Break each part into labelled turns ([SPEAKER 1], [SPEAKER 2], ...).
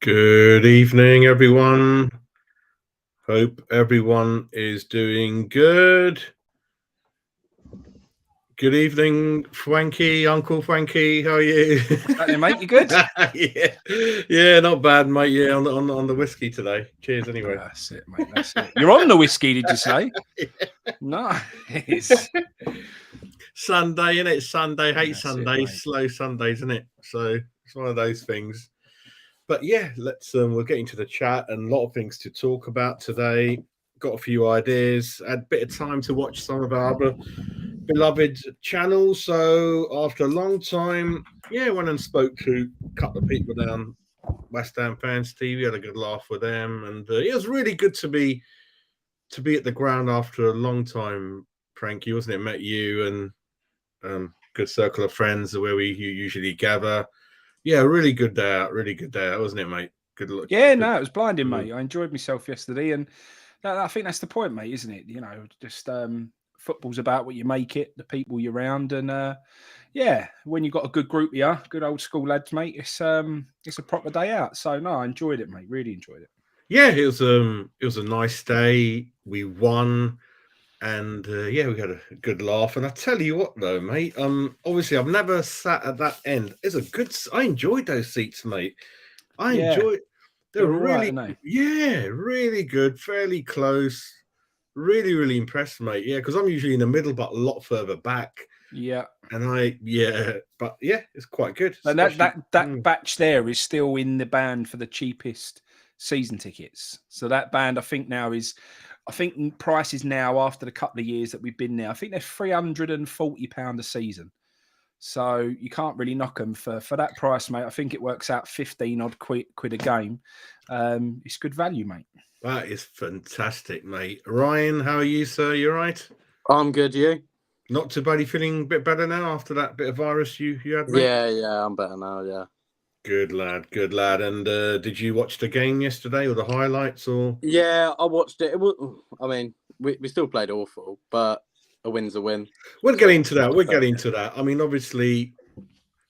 [SPEAKER 1] Good evening, everyone. Hope everyone is doing good. Good evening, Frankie, Uncle Frankie. How are you?
[SPEAKER 2] Hey, mate, you good?
[SPEAKER 1] yeah, not bad, mate. Yeah, on the whiskey today. Cheers, anyway.
[SPEAKER 2] That's it, mate. That's it. You're on the whiskey, did you say? Nice.
[SPEAKER 1] Sunday, innit? Sunday. Hate
[SPEAKER 2] That's it,
[SPEAKER 1] Sundays.
[SPEAKER 2] mate.
[SPEAKER 1] Slow Sundays, innit? So it's one of those things. But yeah, we'll get into the chat and a lot of things to talk about today. Got a few ideas. Had a bit of time to watch some of our other beloved channels. So after a long time, went and spoke to a couple of people down West Ham Fans TV. Had a good laugh with them, and it was really good to be at the ground after a long time. Frankie, wasn't it? Met you and good circle of friends where we usually gather. Yeah, really good day out. Really good day out, wasn't it, mate? Good luck.
[SPEAKER 2] Yeah, no, it was blinding, mate. I enjoyed myself yesterday, and I think that's the point, mate, isn't it? You know, just football's about what you make it, the people you're around, and when you've got a good group here, good old school lads, mate, it's a proper day out. So no, I enjoyed it, mate. Really enjoyed it.
[SPEAKER 1] Yeah, it was a nice day. We won. And we had a good laugh. And I tell you what, though, mate. Obviously, I've never sat at that end. I enjoyed those seats, mate. They're really,
[SPEAKER 2] right,
[SPEAKER 1] really good, fairly close. Really, really impressed, mate. Yeah, because I'm usually in the middle, but a lot further back.
[SPEAKER 2] Yeah,
[SPEAKER 1] and it's quite good.
[SPEAKER 2] And that batch there is still in the band for the cheapest season tickets. So that band, I think price is now, after the couple of years that we've been there, I think they're £340 a season. So you can't really knock them for that price, mate. I think it works out 15 odd quid a game. It's good value, mate.
[SPEAKER 1] That is fantastic, mate. Ryan, how are you, sir? You all right?
[SPEAKER 3] I'm good, you?
[SPEAKER 1] Not too bad. You feeling a bit better now after that bit of virus you had, mate?
[SPEAKER 3] Yeah, I'm better now, yeah.
[SPEAKER 1] Good lad. And did you watch the game yesterday or the highlights? Or
[SPEAKER 3] yeah, I watched it. We still played awful, but a win's a win.
[SPEAKER 1] We'll get into that. I mean, obviously,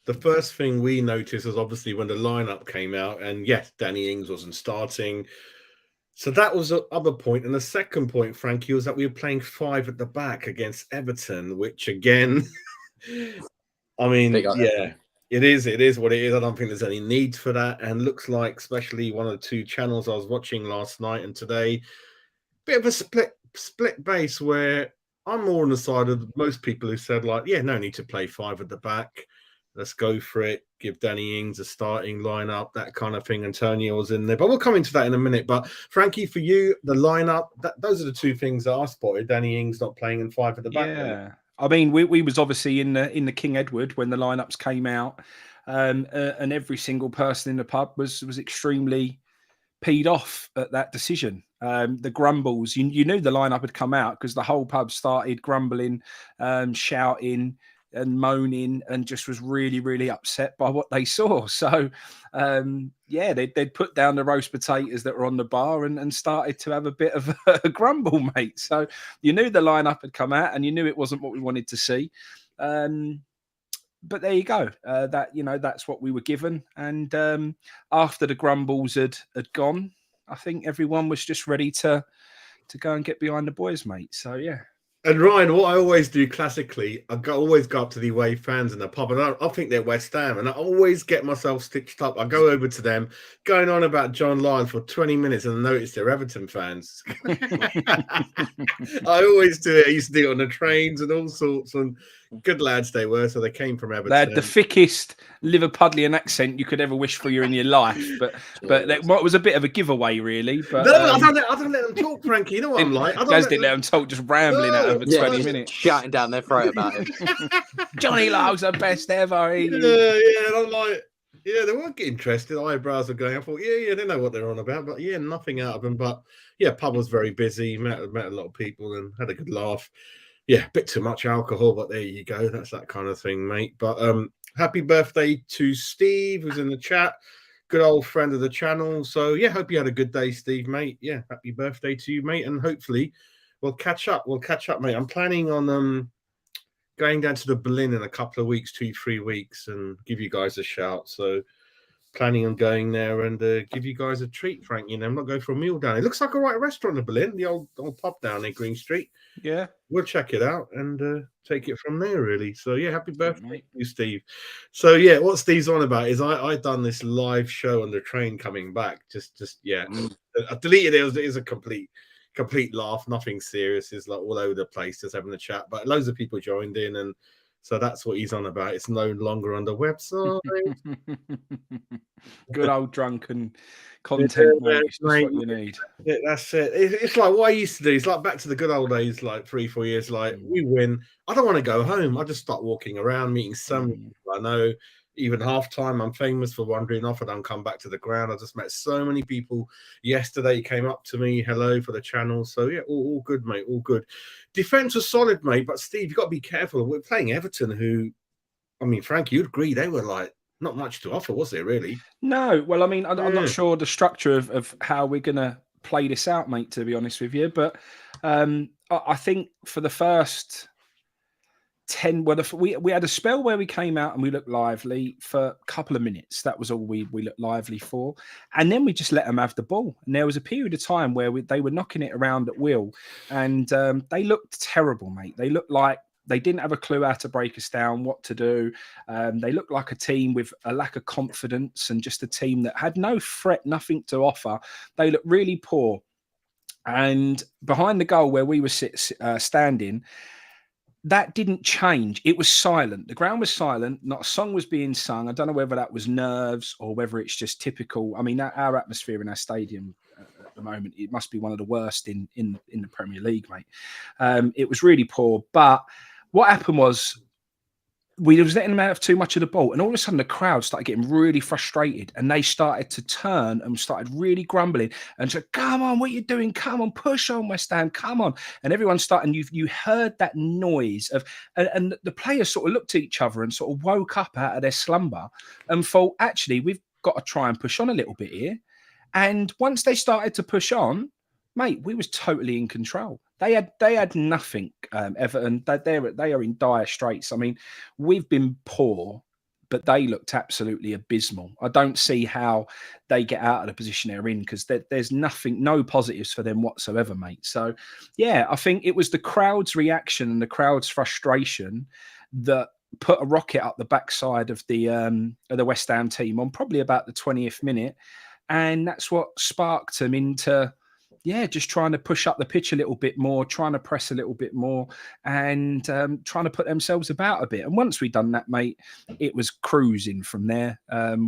[SPEAKER 1] the first thing we noticed was obviously when the lineup came out, and yes, Danny Ings wasn't starting. So that was the other point. And the second point, Frankie, was that we were playing 5 at the back against Everton, which again, I mean, it is what it is. I don't think there's any need for that. And looks like, especially one of the 2 channels I was watching last night and today, bit of a split base where I'm more on the side of most people who said, like, yeah, no need to play 5 at the back. Let's go for it. Give Danny Ings a starting lineup, that kind of thing. Antonio was in there, but we'll come into that in a minute. But Frankie, for you, the lineup, those are the 2 things that I spotted. Danny Ings not playing and 5 at the back.
[SPEAKER 2] Yeah, I mean, we was obviously in the King Edward when the lineups came out, and every single person in the pub was extremely peed off at that decision. The grumbles, you knew the lineup had come out because the whole pub started grumbling, shouting and moaning, and just was really, really upset by what they saw. So, they'd put down the roast potatoes that were on the bar and started to have a bit of a grumble, mate. So you knew the lineup had come out, and you knew it wasn't what we wanted to see. But there you go. That's what we were given. And after the grumbles had gone, I think everyone was just ready to go and get behind the boys, mate. So yeah.
[SPEAKER 1] And Ryan, what I always do classically, always go up to the away fans in the pub, and I think they're West Ham, and I always get myself stitched up. I go over to them, going on about John Lyons for 20 minutes, and notice they're Everton fans. I always do it. I used to do it on the trains and all sorts, and good lads they were. So they came from Everton.
[SPEAKER 2] They had the thickest Liverpudlian accent you could ever wish for in your life, but that was a bit of a giveaway, really. But
[SPEAKER 1] no, I don't let them talk, Frankie. You know what I'm like.
[SPEAKER 2] Didn't let them talk, just rambling at them for 20 minutes,
[SPEAKER 3] shouting down their throat about him.
[SPEAKER 2] Johnny Lowe's the best ever.
[SPEAKER 1] Yeah, and I'm like, yeah, they weren't getting interested. Eyebrows were going. I thought, yeah, they know what they're on about, but yeah, nothing out of them. But yeah, pub was very busy. Met a lot of people and had a good laugh. Yeah, a bit too much alcohol, but there you go. That's that kind of thing, mate. But happy birthday to Steve, who's in the chat. Good old friend of the channel. So yeah, hope you had a good day, Steve, mate. Yeah, happy birthday to you, mate. And hopefully we'll catch up. Mate. I'm planning on going down to the Berlin in a couple of weeks, 2-3 weeks, and give you guys a shout. So planning on going there and give you guys a treat, Frank. I'm not going for a meal down. It looks like a right restaurant in Berlin, the old pub down there, Green Street.
[SPEAKER 2] Yeah.
[SPEAKER 1] We'll check it out and take it from there, really. So, yeah, happy birthday
[SPEAKER 2] mate.
[SPEAKER 1] to you, Steve. So, yeah, what Steve's on about is I done this live show on the train coming back. I deleted it. It was a complete laugh, nothing serious. It's like all over the place, just having a chat. But loads of people joined in, and so that's what he's on about. It's no longer on the website.
[SPEAKER 2] Good old drunken content, mate. It's just what you need.
[SPEAKER 1] That's it. It's like what I used to do. It's like back to the good old days, like 3-4 years. Like we win, I don't want to go home. I just start walking around, meeting some people I know. Even halftime, I'm famous for wandering off and then come back to the ground. I just met so many people yesterday. Came up to me, hello for the channel. So yeah, all good, mate. All good. Defense was solid, mate. But Steve, you got to be careful. We're playing Everton, who, I mean, Frank, you'd agree they were like not much to offer, was there really?
[SPEAKER 2] No. Well, I mean, I'm not sure the structure of how we're gonna play this out, mate. To be honest with you, but I think for the first 10, we had a spell where we came out and we looked lively for a couple of minutes. That was all we looked lively for, and then we just let them have the ball. And there was a period of time where they were knocking it around at will, and they looked terrible, mate. They looked like they didn't have a clue how to break us down, what to do. They looked like a team with a lack of confidence and just a team that had no threat, nothing to offer. They looked really poor. And behind the goal where we were standing, that didn't change. It was silent. The ground was silent. Not a song was being sung. I don't know whether that was nerves or whether it's just typical. I mean, our atmosphere in our stadium at the moment, it must be one of the worst in the Premier League, mate. It was really poor. But what happened was we was letting them have too much of the ball, and all of a sudden the crowd started getting really frustrated, and they started to turn and started really grumbling and said, "Come on, what are you doing? Come on, push on, West Ham, come on!" And everyone started. And you heard that noise of, and the players sort of looked at each other and sort of woke up out of their slumber and thought, actually, we've got to try and push on a little bit here. And once they started to push on, mate, we was totally in control. They had nothing. Everton, they are in dire straits. I mean, we've been poor, but they looked absolutely abysmal. I don't see how they get out of the position they're in, because there's nothing, no positives for them whatsoever, mate. So, yeah, I think it was the crowd's reaction and the crowd's frustration that put a rocket up the backside of the West Ham team on probably about the 20th minute, and that's what sparked them into, just trying to push up the pitch a little bit more, trying to press a little bit more, and trying to put themselves about a bit. And once we'd done that, mate, it was cruising from there.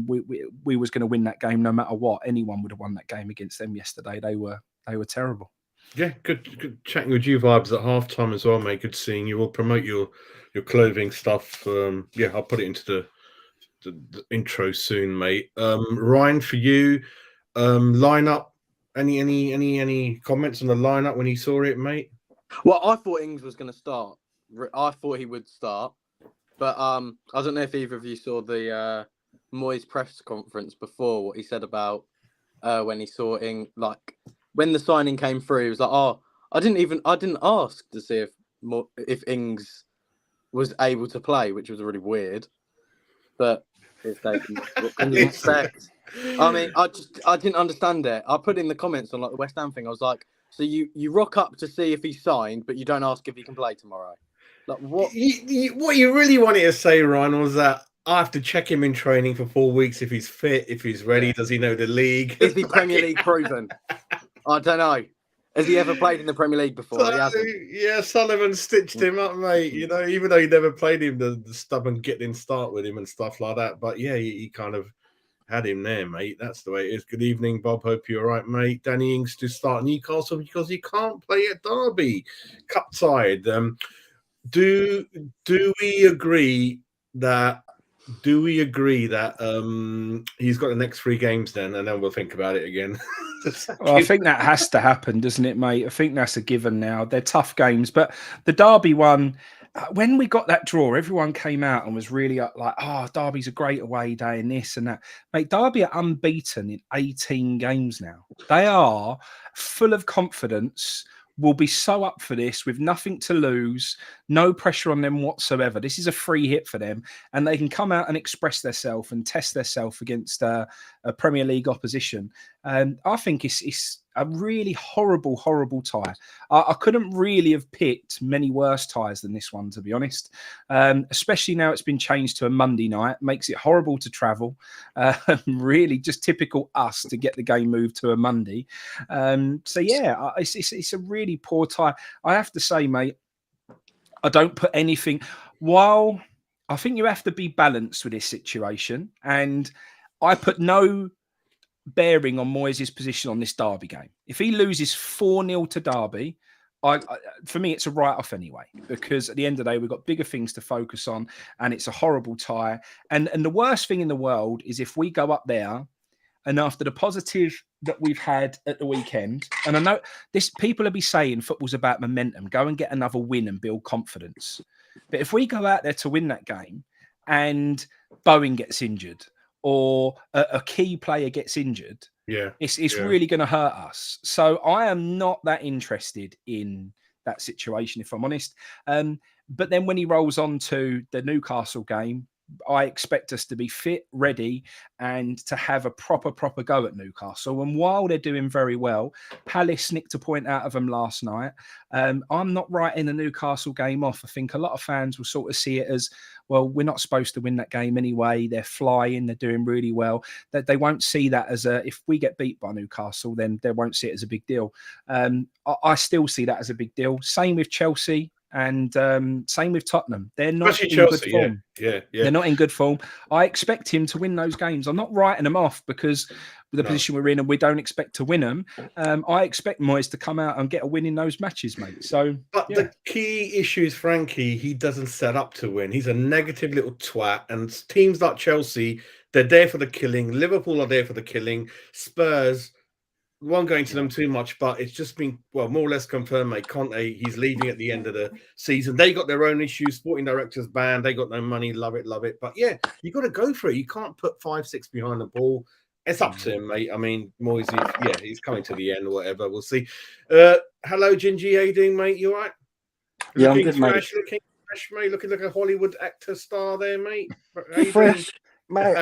[SPEAKER 2] We was going to win that game no matter what. Anyone would have won that game against them yesterday. They were terrible.
[SPEAKER 1] Yeah, good chatting with you vibes at halftime as well, mate. Good seeing you. We'll promote your clothing stuff. I'll put it into the intro soon, mate. Ryan, for you, lineup. Any comments on the lineup when you saw it, mate?
[SPEAKER 3] Well, I thought Ings was going to start. I thought he would start, but I don't know if either of you saw the Moyes press conference before, what he said about when he saw Ings, like when the signing came through. He was like, "Oh, I didn't ask to see if Ings was able to play," which was really weird. But what can you expect? I mean, I didn't understand it. I put in the comments on like the West Ham thing. I was like, so you rock up to see if he's signed, but you don't ask if he can play tomorrow. Like what?
[SPEAKER 1] What you really wanted to say, Ryan, was that I have to check him in training for 4 weeks if he's fit, if he's ready. Yeah. Does he know the league?
[SPEAKER 3] Is he Premier League proven? I don't know. Has he ever played in the Premier League before?
[SPEAKER 1] So,
[SPEAKER 3] he hasn't.
[SPEAKER 1] Yeah, Sullivan stitched him up, mate. You know, even though he never played him, the stubborn get in start with him and stuff like that. But yeah, he kind of had him there, mate. That's the way it is. Good evening, Bob. Hope you're all right, mate. Danny Ings to start Newcastle because he can't play at Derby. Cup side. Do we agree that? He's got the next 3 games then, and then we'll think about it again?
[SPEAKER 2] Well, I think that has to happen, doesn't it, mate? I think that's a given now. They're tough games, but the Derby one, when we got that draw, everyone came out and was really like, "Oh, Derby's a great away day," and this and that. Mate, Derby are unbeaten in 18 games now. They are full of confidence, will be so up for this with nothing to lose, no pressure on them whatsoever. This is a free hit for them, and they can come out and express themselves and test themselves against a Premier League opposition. I think it's a really horrible, horrible tie. I couldn't really have picked many worse ties than this one, to be honest. Especially now it's been changed to a Monday night, makes it horrible to travel. Really, just typical us to get the game moved to a Monday. So yeah, it's a really poor tie. I have to say, mate, I don't put anything. While I think you have to be balanced with this situation, and I put no bearing on Moyes' position on this Derby game. If he loses 4-0 to Derby, for me, it's a write-off anyway, because at the end of the day, we've got bigger things to focus on, and it's a horrible tie. And the worst thing in the world is if we go up there, and after the positive that we've had at the weekend, and I know this, people will be saying football's about momentum, go and get another win and build confidence. But if we go out there to win that game and Bowen gets injured, or a key player gets injured, it's really going to hurt us. So I am not that interested in that situation, if I'm honest. But then when he rolls on to the Newcastle game, I expect us to be fit, ready, and to have a proper go at Newcastle. And while they're doing very well, Palace nicked a point out of them last night. I'm not writing the Newcastle game off. I think a lot of fans will sort of see it as, well, we're not supposed to win that game anyway. They're flying. They're doing really well. That they won't see that as a, if we get beat by Newcastle, then they won't see it as a big deal. I still see that as a big deal. Same with Chelsea. And same with Tottenham. They're not
[SPEAKER 1] Especially
[SPEAKER 2] in
[SPEAKER 1] Chelsea,
[SPEAKER 2] good form.
[SPEAKER 1] Yeah.
[SPEAKER 2] They're not in good form. I expect him to win those games. I'm not writing them off because with the position we're in and we don't expect to win them. I expect Moyes to come out and get a win in those matches, mate. So,
[SPEAKER 1] but the key issue is Frankie. He doesn't set up to win. He's a negative little twat. And teams like Chelsea, they're there for the killing. Liverpool are there for the killing. Spurs, won't go into them too much, but it's just been, well, more or less confirmed, mate. Conte, he's leaving at the end of the season. They got their own issues. Sporting directors banned. They got no money. Love it. But yeah, you got to go for it. You can't put 5-6 behind the ball. It's up to him, mate. I mean, Moyes, he's coming to the end or whatever. We'll see. Hello, Gingy. How you doing, mate? You all right?
[SPEAKER 4] Yeah, I'm good, mate.
[SPEAKER 1] Looking fresh, mate. Looking like a Hollywood actor star there, mate.
[SPEAKER 4] Fresh. Mate,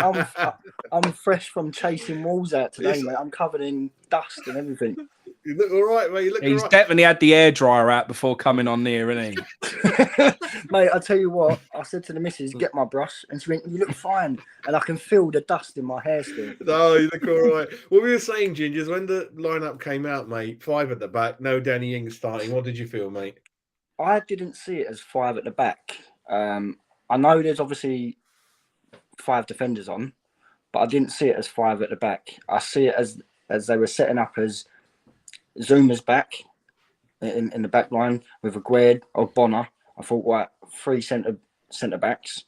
[SPEAKER 4] I'm fresh from chasing walls out today, mate. I'm covered in dust and everything.
[SPEAKER 1] You look all right, mate. You look
[SPEAKER 2] He's
[SPEAKER 1] all right.
[SPEAKER 2] definitely had the air dryer out before coming on there, isn't he?
[SPEAKER 4] Mate, I tell you what, I said to the missus, get my brush, and she went, you look fine. And I can feel the dust in my hair still.
[SPEAKER 1] No, you look all right. What we were saying, Ginger, is when the lineup came out, mate, 5 at the back, no Danny Ings starting. What did you feel, mate?
[SPEAKER 4] I didn't see it as 5 at the back. I know there's obviously 5 defenders on, but I didn't see it as 5 at the back. I see it as they were setting up as Zuma's back in the back line with Aguerd or Bonner. I thought, right, 3 centre backs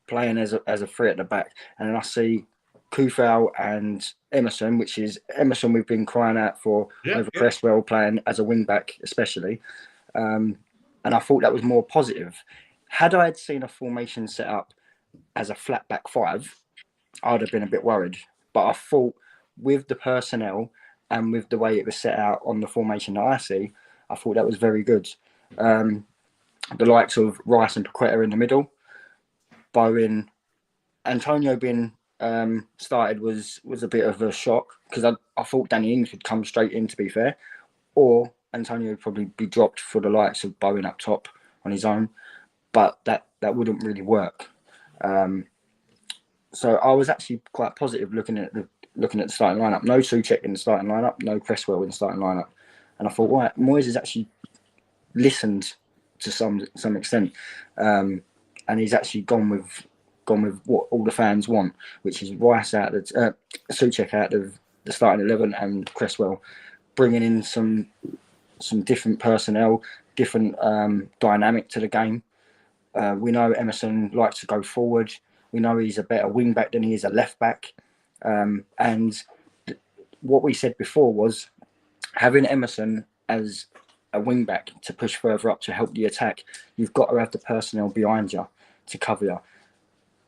[SPEAKER 4] playing as a 3 at the back, and then I see Kufal and Emerson, which is Emerson we've been crying out for over Cresswell playing as a wing back especially, and I thought that was more positive. Had I seen a formation set up as a flat back 5, I'd have been a bit worried. But I thought with the personnel and with the way it was set out on the formation that I see, I thought that was very good. The likes of Rice and Paqueta in the middle, Bowen, Antonio being started was a bit of a shock because I thought Danny Ings would come straight in, to be fair, or Antonio would probably be dropped for the likes of Bowen up top on his own, but that wouldn't really work. So I was actually quite positive looking at the starting lineup. No Souček in the starting lineup, no Cresswell in the starting lineup, and I thought, right, Moyes has actually listened to some extent, and he's actually gone with what all the fans want, which is Rice out of Souček out of the starting 11 and Cresswell, bringing in some different personnel, different dynamic to the game. We know Emerson likes to go forward. We know he's a better wing back than he is a left back. And what we said before was having Emerson as a wing back to push further up to help the attack. You've got to have the personnel behind you to cover you.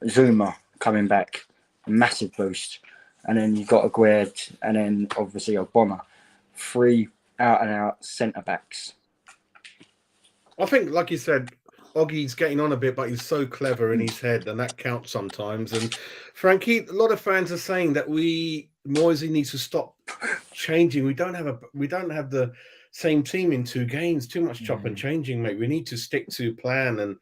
[SPEAKER 4] Zuma coming back, a massive boost. And then you've got Aguerd and then obviously Bonner. 3 out-and-out centre-backs
[SPEAKER 1] I think, like you said, Oggy's getting on a bit, but he's so clever in his head, and that counts sometimes. And Frankie, a lot of fans are saying that Moyes needs to stop changing. We don't have the same team in 2 games. Too much chop and changing, mate. We need to stick to plan and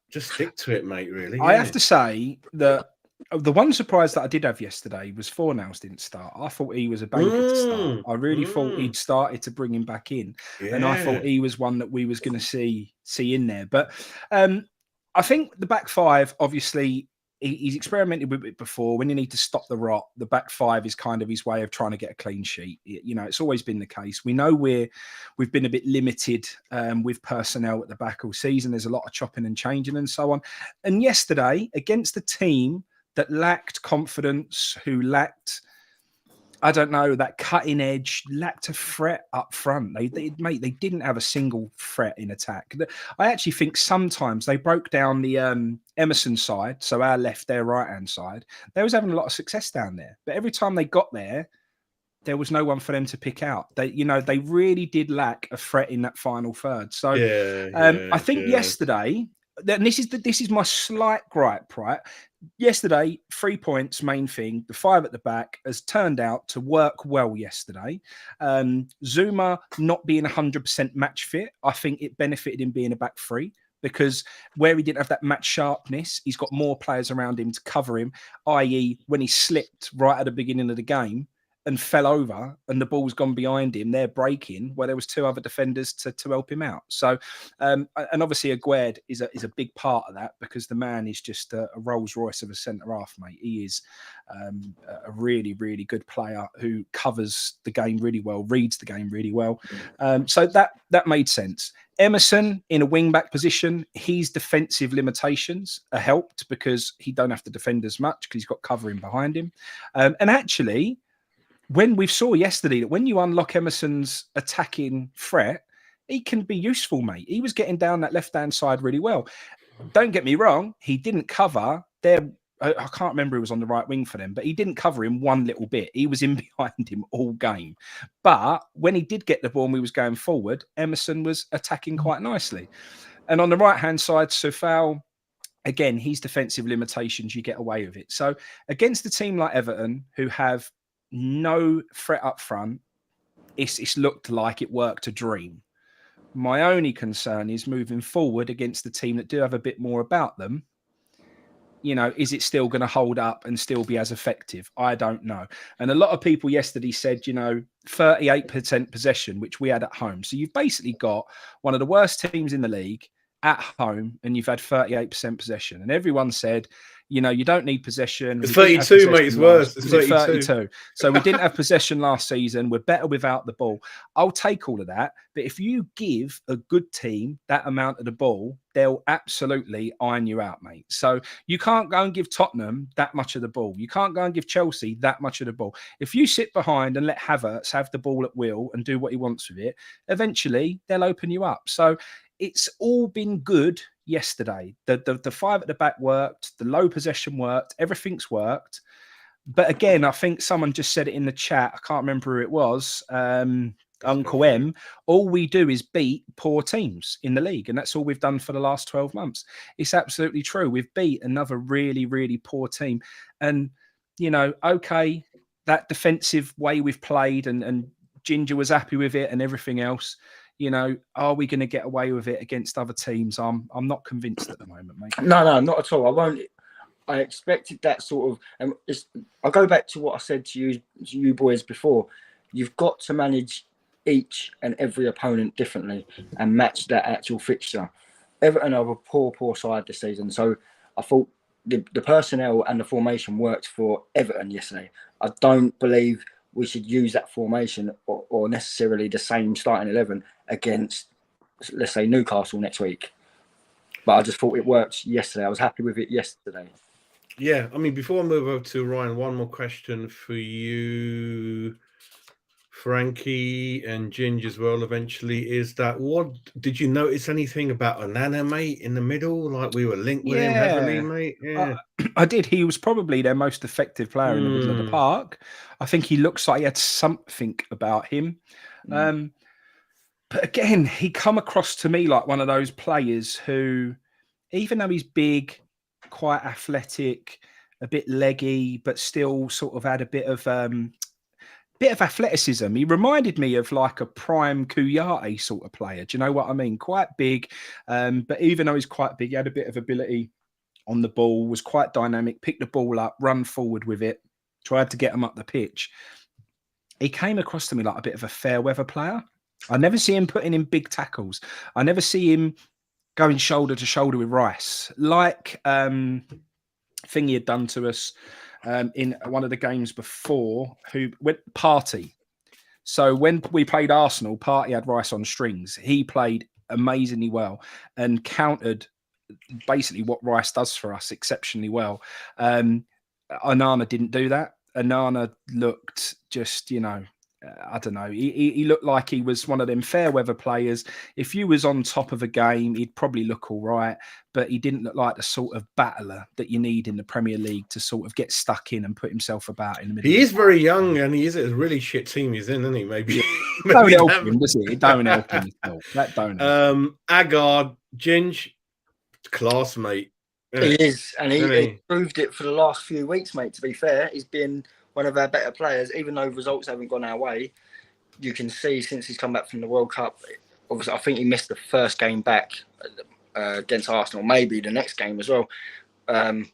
[SPEAKER 1] just stick to it, mate. Really,
[SPEAKER 2] I have to say that the one surprise that I did have yesterday was Fornals didn't start. I thought he was a banker to start. I really thought he'd started to bring him back in, and I thought he was one that we was going to see in there. But I think the back five, obviously, he's experimented with it before. When you need to stop the rot, the back five is kind of his way of trying to get a clean sheet. You know, it's always been the case. We know we've been a bit limited with personnel at the back all season. There's a lot of chopping and changing and so on. And yesterday, against a team that lacked confidence, who lacked, I don't know, that cutting edge, lacked a threat up front. They didn't have a single threat in attack. I actually think sometimes they broke down the Emerson side, so our left, their right-hand side. They was having a lot of success down there. But every time they got there was no one for them to pick out. They really did lack a threat in that final third. So I think yesterday, and this is my slight gripe, right? Yesterday, 3 points, main thing. The 5 at the back has turned out to work well yesterday. Zuma not being 100% match fit, I think it benefited him being a back 3, because where he didn't have that match sharpness, he's got more players around him to cover him, i.e. when he slipped right at the beginning of the game and fell over and the ball's gone behind him, they're breaking, where there was 2 other defenders to help him out. So, and obviously Aguerd is a big part of that, because the man is just a Rolls Royce of a centre-half, mate. He is a really, really good player who covers the game really well, reads the game really well. So that made sense. Emerson in a wing-back position, his defensive limitations are helped because he don't have to defend as much because he's got covering behind him. And actually, when we saw yesterday that when you unlock Emerson's attacking threat, he can be useful, mate. He was getting down that left-hand side really well. Don't get me wrong, he didn't cover there. I can't remember who was on the right wing for them, but he didn't cover him one little bit. He was in behind him all game. But when he did get the ball and we was going forward, Emerson was attacking quite nicely. And on the right-hand side, Soufal, again, his defensive limitations, you get away with it. So against a team like Everton, who have no threat up front, it's looked like it worked a dream. My only concern is moving forward against the team that do have a bit more about them. You know, is it still going to hold up and still be as effective? I don't know. And a lot of people yesterday said, 38% possession, which we had at home. So you've basically got one of the worst teams in the league at home, and you've had 38% possession. And everyone said, you don't need possession.
[SPEAKER 1] It's 32, mate. It's worse. It's
[SPEAKER 2] 32. So we didn't have possession last season. We're better without the ball. I'll take all of that. But if you give a good team that amount of the ball, they'll absolutely iron you out, mate. So you can't go and give Tottenham that much of the ball. You can't go and give Chelsea that much of the ball. If you sit behind and let Havertz have the ball at will and do what he wants with it, eventually they'll open you up. So it's all been good yesterday. The 5 at the back worked. The low possession worked. Everything's worked. But again, I think someone just said it in the chat. I can't remember who it was. Uncle M. All we do is beat poor teams in the league. And that's all we've done for the last 12 months. It's absolutely true. We've beat another really, really poor team. And, okay, that defensive way we've played and Ginger was happy with it and everything else. Are we going to get away with it against other teams? I'm not convinced at the moment, mate.
[SPEAKER 4] No, not at all. I expected that sort of, and I'll go back to what I said to you boys before. You've got to manage each and every opponent differently and match that actual fixture. Everton are a poor side this season, so I thought the personnel and the formation worked for Everton yesterday. I don't believe we should use that formation or necessarily the same starting 11 against, let's say, Newcastle next week. But I just thought it worked yesterday. I was happy with it yesterday.
[SPEAKER 1] Yeah, I mean, before I move over to Ryan, one more question for you, Frankie and Ginge as well, eventually, is that what did you notice anything about Onana, mate, in the middle? Like we were linked with him heavily, mate? Yeah.
[SPEAKER 2] I did. He was probably their most effective player in the middle of the park. I think he looks like he had something about him. But again, he come across to me like one of those players who, even though he's big, quite athletic, a bit leggy, but still sort of had a bit of athleticism. He reminded me of like a prime Kouyaté sort of player. Do you know what I mean? Quite big, but even though he's quite big, he had a bit of ability on the ball, was quite dynamic, picked the ball up, run forward with it, tried to get him up the pitch. He came across to me like a bit of a fair weather player. I never see him putting in big tackles. I never see him going shoulder to shoulder with Rice, like thing he had done to us in one of the games before, who went Party. So when we played Arsenal, Party had Rice on strings. He played amazingly well and countered basically what Rice does for us exceptionally well. Onana didn't do that. Onana looked just, I don't know. He looked like he was one of them fair weather players. If you was on top of a game, he'd probably look all right, but he didn't look like the sort of battler that you need in the Premier League to sort of get stuck in and put himself about in the middle.
[SPEAKER 1] He is very young, and he is a really shit team he's in, isn't he? Maybe.
[SPEAKER 2] Don't help him, does it? Don't help him at all. That don't help him.
[SPEAKER 1] Agard, Ginge, class, mate.
[SPEAKER 4] He is, and he proved it for the last few weeks, mate. To be fair, he's been one of our better players, even though results haven't gone our way. You can see since he's come back from the World Cup, obviously, I think he missed the first game back against Arsenal, maybe the next game as well,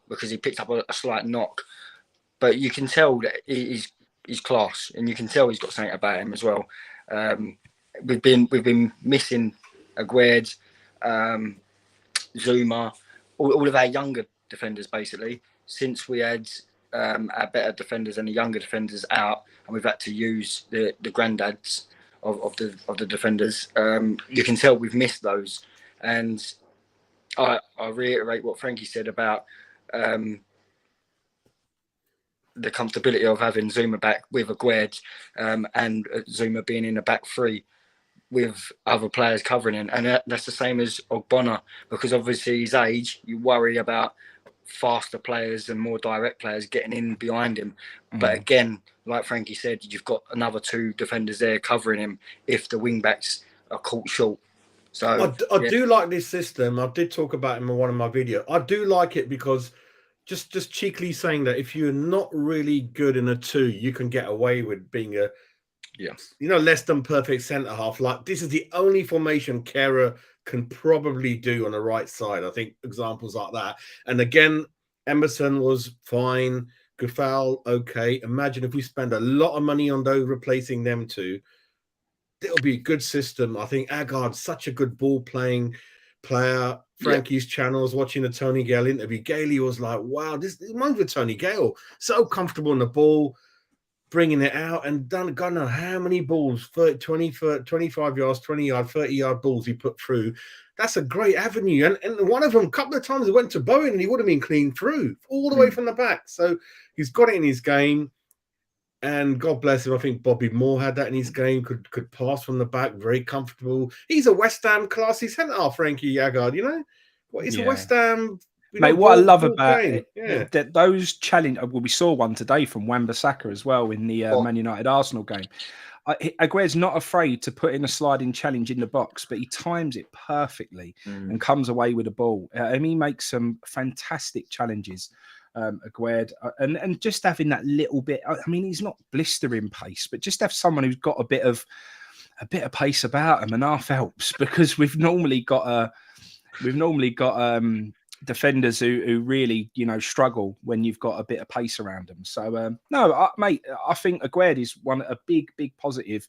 [SPEAKER 4] because he picked up a slight knock. But you can tell that he's class, and you can tell he's got something about him as well. We've been missing Aguerd, Zuma, all of our younger defenders basically, since we had our better defenders and the younger defenders out, and we've had to use the granddads of the defenders. You can tell we've missed those, and I reiterate what Frankie said about the comfortability of having Zuma back with Aguerd, and Zuma being in the back three with other players covering him, and that's the same as Ogbonna, because obviously his age, you worry about faster players and more direct players getting in behind him. But again, like Frankie said, you've got another two defenders there covering him if the wing backs are caught short. So
[SPEAKER 1] I do like this system. I did talk about it in one of my videos. I do like it because just cheekily saying that if you're not really good in a two, you can get away with being a less than perfect centre half. Like, this is the only formation Kehrer can probably do on the right side. I think examples like that. And again, Emerson was fine. Gufal, okay. Imagine if we spend a lot of money on those, replacing them two. It'll be a good system. I think Agard's such a good ball playing player. Frankie's channels, watching the Tony Gale interview, Gailey was like, wow, this reminds me of Tony Gale. So comfortable in the ball, bringing it out, and done God knows how many balls, 20, 25 yards, 20 yard, 30-yard balls he put through. That's a great avenue. And one of them, a couple of times, he went to Bowen and he would have been clean through all the way from the back. So he's got it in his game. And God bless him, I think Bobby Moore had that in his game, could pass from the back, very comfortable. He's a West Ham classy centre-half, Frankie Agard, He's a West Ham...
[SPEAKER 2] Mate, what I love about it, that those challenge. Well, we saw one today from Wan-Bissaka as well in the Man United Arsenal game. Aguerd's not afraid to put in a sliding challenge in the box, but he times it perfectly and comes away with the ball. And he makes some fantastic challenges, Aguerd, and just having that little bit. I mean, he's not blistering pace, but just have someone who's got a bit of pace about him, and half helps, because we've normally got defenders who really, struggle when you've got a bit of pace around them. So, mate, I think Aguerd is a big positive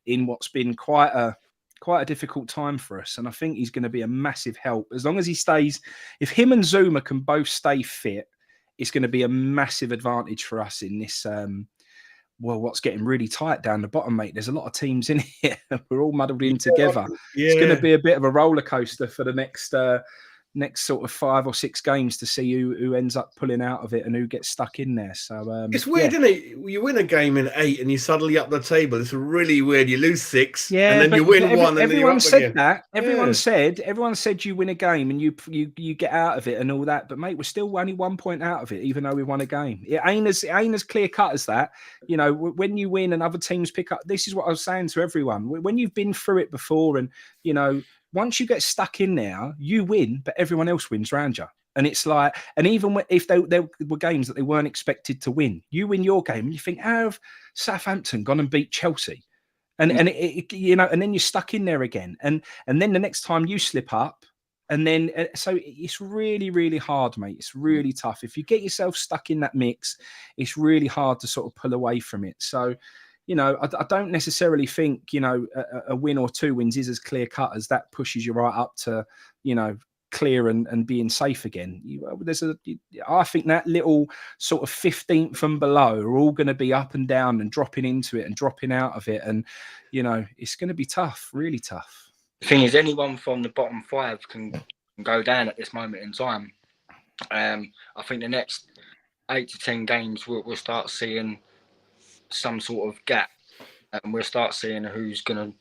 [SPEAKER 2] in what's been quite a difficult time for us. And I think he's going to be a massive help. As long as he stays, if him and Zuma can both stay fit, it's going to be a massive advantage for us in this, what's getting really tight down the bottom, mate. There's a lot of teams in here. We're all muddled in together. It's going to be a bit of a roller coaster for the next next sort of 5 or 6 games to see who ends up pulling out of it and who gets stuck in there. So
[SPEAKER 1] it's weird, isn't it? You win a game in 8 and you suddenly up the table. It's really weird. You lose 6, and then you win 1, and then you're up
[SPEAKER 2] said
[SPEAKER 1] again.
[SPEAKER 2] that. Everyone said you win a game and you get out of it and all that. But mate, we're still only 1 point out of it, even though we won a game. It ain't as clear cut as that. You know, when you win and other teams pick up. This is what I was saying to everyone. When you've been through it before, and you know, once you get stuck in there, you win, but everyone else wins around you. And it's like, and even if there were games that they weren't expected to win, you win your game and you think, how have Southampton gone and beat Chelsea? And you know, and then you're stuck in there again. And then the next time you slip up, and then so it's really, really hard, mate. It's really tough. If you get yourself stuck in that mix, it's really hard to sort of pull away from it. So, you know, I don't necessarily think, you know, a win or 2 wins is as clear cut as that pushes you right up to, you know, clear and being safe again. I think that little sort of 15th and below are all going to be up and down and dropping into it and dropping out of it. And, you know, it's going to be tough, really tough.
[SPEAKER 4] The thing is, anyone from the bottom 5 can go down at this moment in time. I think the next 8 to 10 games we'll start seeing some sort of gap, and we'll start seeing who's gonna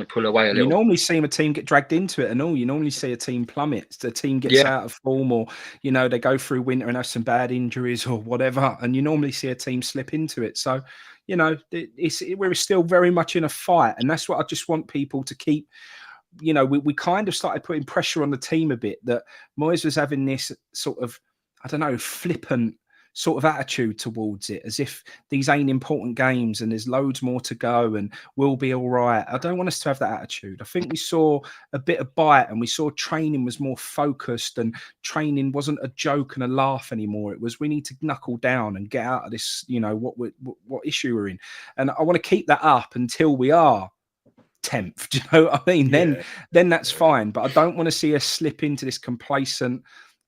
[SPEAKER 4] pull away a little.
[SPEAKER 2] You normally see a team get dragged into it and all. You normally see a team plummet. The team gets out of form, or, you know, they go through winter and have some bad injuries or whatever, and you normally see a team slip into it. So, you know, we're still very much in a fight, and that's what I just want people to keep. You know, we kind of started putting pressure on the team a bit, that Moyes was having this sort of, I don't know, flippant sort of attitude towards it, as if these ain't important games and there's loads more to go and we'll be all right. I don't want us to have that attitude. I think we saw a bit of bite, and we saw training was more focused, and training wasn't a joke and a laugh anymore. It was, we need to knuckle down and get out of this, you know, what issue we're in. And I want to keep that up until we are 10th. Do you know what I mean? Then that's fine. But I don't want to see us slip into this complacent,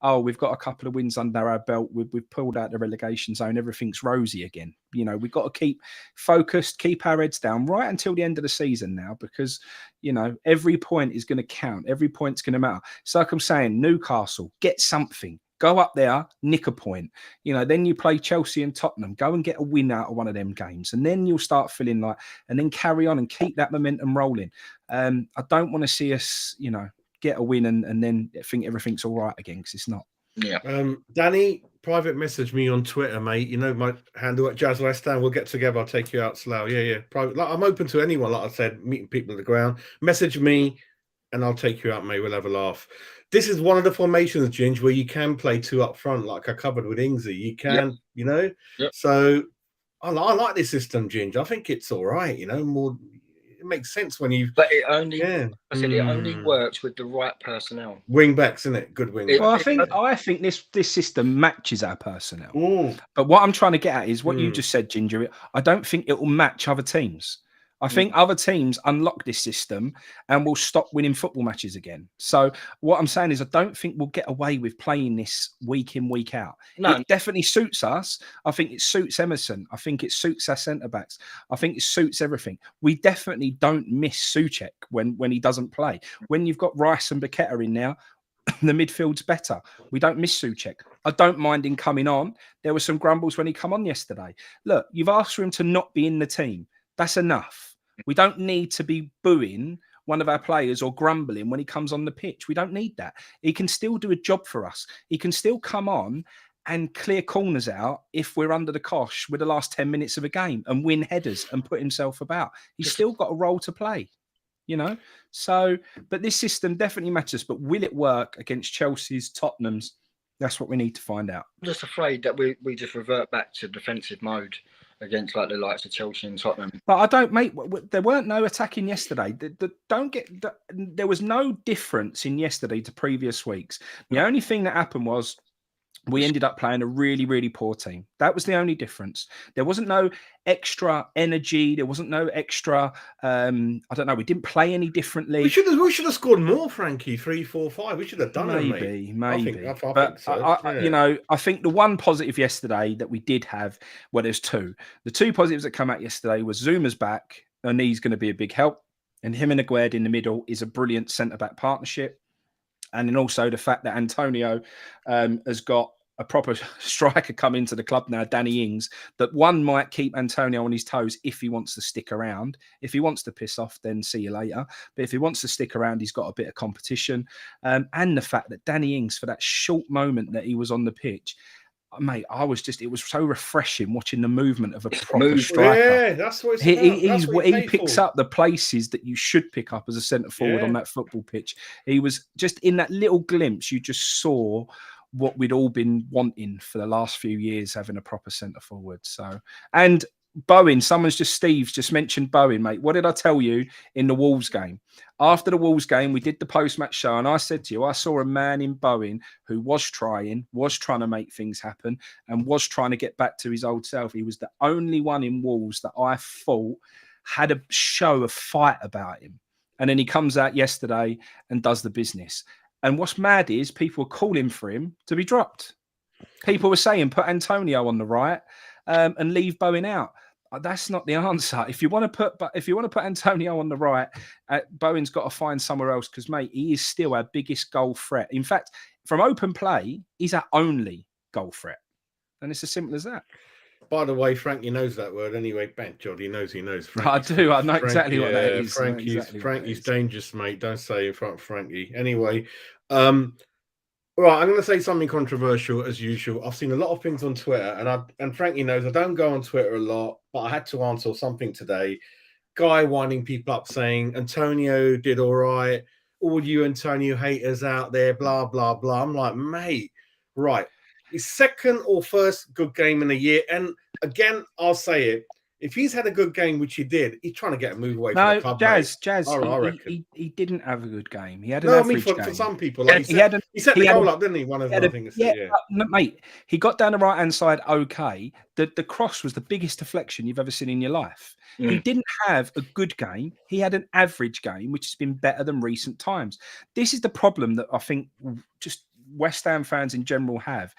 [SPEAKER 2] oh, we've got a couple of wins under our belt, we've pulled out the relegation zone, everything's rosy again. You know, we've got to keep focused, keep our heads down right until the end of the season now, because, you know, every point is going to count. Every point's going to matter. So like I'm saying, Newcastle, get something. Go up there, nick a point. You know, then you play Chelsea and Tottenham. Go and get a win out of one of them games. And then you'll start feeling like, and then carry on and keep that momentum rolling. I don't want to see us, you know, get a win and then think everything's all right again, because it's not.
[SPEAKER 4] Yeah.
[SPEAKER 1] Danny, private message me on Twitter, mate. You know my handle at Jazz West Ham. We'll get together. I'll take you out, Slough. Yeah. Private. Like, I'm open to anyone. Like I said, meeting people at the ground. Message me, and I'll take you out, mate. We'll have a laugh. This is one of the formations, Ginge, where you can play 2 up front, like I covered with Ingsy. You can, you know. So I like this system, Ginge. I think it's all right. You know, more. It makes sense when you.
[SPEAKER 4] But it only, I said, it only works with the right personnel.
[SPEAKER 1] Wing backs, isn't it? Good wing backs.
[SPEAKER 2] Well, I think this system matches our personnel. Ooh. But what I'm trying to get at is what you just said, Ginger. I don't think it will match other teams. I think other teams unlock this system and will stop winning football matches again. So what I'm saying is, I don't think we'll get away with playing this week in, week out. No. It definitely suits us. I think it suits Emerson. I think it suits our centre-backs. I think it suits everything. We definitely don't miss Souček when he doesn't play. When you've got Rice and Paqueta in now, the midfield's better. We don't miss Souček. I don't mind him coming on. There were some grumbles when he come on yesterday. Look, you've asked for him to not be in the team. That's enough. We don't need to be booing one of our players or grumbling when he comes on the pitch. We don't need that. He can still do a job for us. He can still come on and clear corners out if we're under the cosh with the last 10 minutes of a game and win headers and put himself about. He's still got a role to play, you know? So, but this system definitely matters. But will it work against Chelsea's, Tottenham's? That's what we need to find out.
[SPEAKER 4] I'm just afraid that we just revert back to defensive mode against like the likes of Chelsea and Tottenham.
[SPEAKER 2] But I don't, mate. There weren't no attacking yesterday. There was no difference in yesterday to previous weeks. The only thing that happened was we ended up playing a really, really poor team. That was the only difference. There wasn't no extra energy. There wasn't no extra. I don't know. We didn't play any differently.
[SPEAKER 1] We should have scored more, Frankie. 3, 4, 5. We should have done it, mate.
[SPEAKER 2] Maybe.
[SPEAKER 1] I think so.
[SPEAKER 2] You know, I think the one positive yesterday that we did have, well, there's 2. The 2 positives that come out yesterday was Zuma's back, and he's going to be a big help. And him and Aguerd in the middle is a brilliant centre-back partnership. And then also the fact that Antonio has got a proper striker come into the club now, Danny Ings, that one might keep Antonio on his toes if he wants to stick around. If he wants to piss off, then see you later. But if he wants to stick around, he's got a bit of competition. And the fact that Danny Ings, for that short moment that he was on the pitch, mate, it was so refreshing watching the movement of a proper striker.
[SPEAKER 1] Yeah, that's what it's about.
[SPEAKER 2] He picks up the places that you should pick up as a centre forward on that football pitch. He was just in that little glimpse, you just saw what we'd all been wanting for the last few years, having a proper centre forward. So, and Bowen, Steve's just mentioned Bowen, mate. What did I tell you in the Wolves game? After the Wolves game, we did the post-match show, and I said to you, I saw a man in Bowen who was trying to make things happen and was trying to get back to his old self. He was the only one in Wolves that I thought had a fight about him. And then he comes out yesterday and does the business. And what's mad is people were calling for him to be dropped. People were saying, put Antonio on the right and leave Bowen out. That's not the answer. If you want to put Antonio on the right, Bowen's got to find somewhere else because, mate, he is still our biggest goal threat. In fact, from open play, he's our only goal threat. And it's as simple as that.
[SPEAKER 1] By the way, Frankie knows that word anyway. Ben, Jod, he knows.
[SPEAKER 2] I do. I know exactly what that is.
[SPEAKER 1] Frankie's dangerous, mate. Don't say in front of Frankie. Anyway, right, I'm going to say something controversial as usual. I've seen a lot of things on Twitter, and Frankie knows I don't go on Twitter a lot, but I had to answer something today. Guy winding people up saying Antonio did all right. All you Antonio haters out there, blah blah blah. I'm like, mate, right. His second or first good game in a year. And again, I'll say it. If he's had a good game, which he did, he's trying to get a move away from the club.
[SPEAKER 2] Jazz,
[SPEAKER 1] I reckon.
[SPEAKER 2] he didn't have a good game. He had an average game.
[SPEAKER 1] For some people. Like he set the goal up, didn't he? One of the things. Yeah.
[SPEAKER 2] Mate, he got down the right-hand side okay. The cross was the biggest deflection you've ever seen in your life. He didn't have a good game. He had an average game, which has been better than recent times. This is the problem that I think just West Ham fans in general have.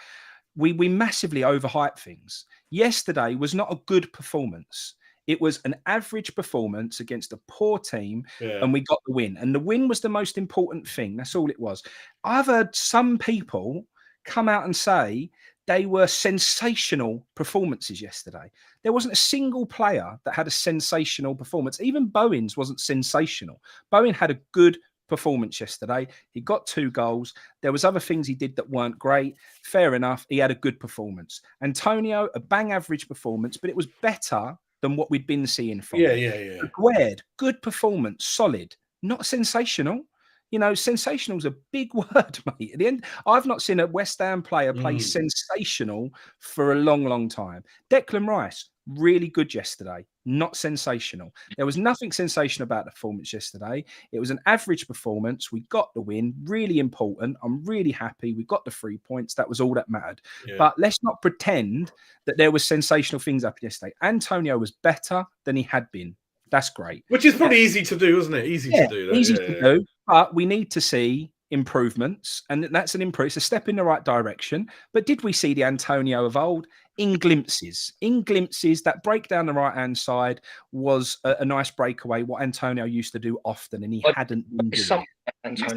[SPEAKER 2] We massively overhype things. Yesterday was not a good performance. It was an average performance against a poor team, and we got the win. And the win was the most important thing. That's all it was. I've heard some people come out and say they were sensational performances yesterday. There wasn't a single player that had a sensational performance. Even Bowen's wasn't sensational. Bowen had a good performance yesterday. He got 2 goals. There was other things he did that weren't great. Fair enough. He had a good performance. Antonio, a bang average performance, but it was better than what we'd been seeing from him. Aguerd, good performance, solid, not sensational. You know, sensational is a big word, mate. At the end, I've not seen a West Ham player play sensational for a long, long time. Declan Rice, really good yesterday. Not sensational. There was nothing sensational about the performance yesterday. It was an average performance. We got the win. Really important. I'm really happy. We got the 3 points. That was all that mattered. But let's not pretend that there was sensational things up yesterday. Antonio was better than he had been. That's great.
[SPEAKER 1] Which is probably easy to do, isn't it? Easy to do that.
[SPEAKER 2] Easy to do. But we need to see improvements, and that's an improve. It's a step in the right direction. But did we see the Antonio of old? In glimpses. That break down the right-hand side was a nice breakaway, what Antonio used to do often, and he hadn't been doing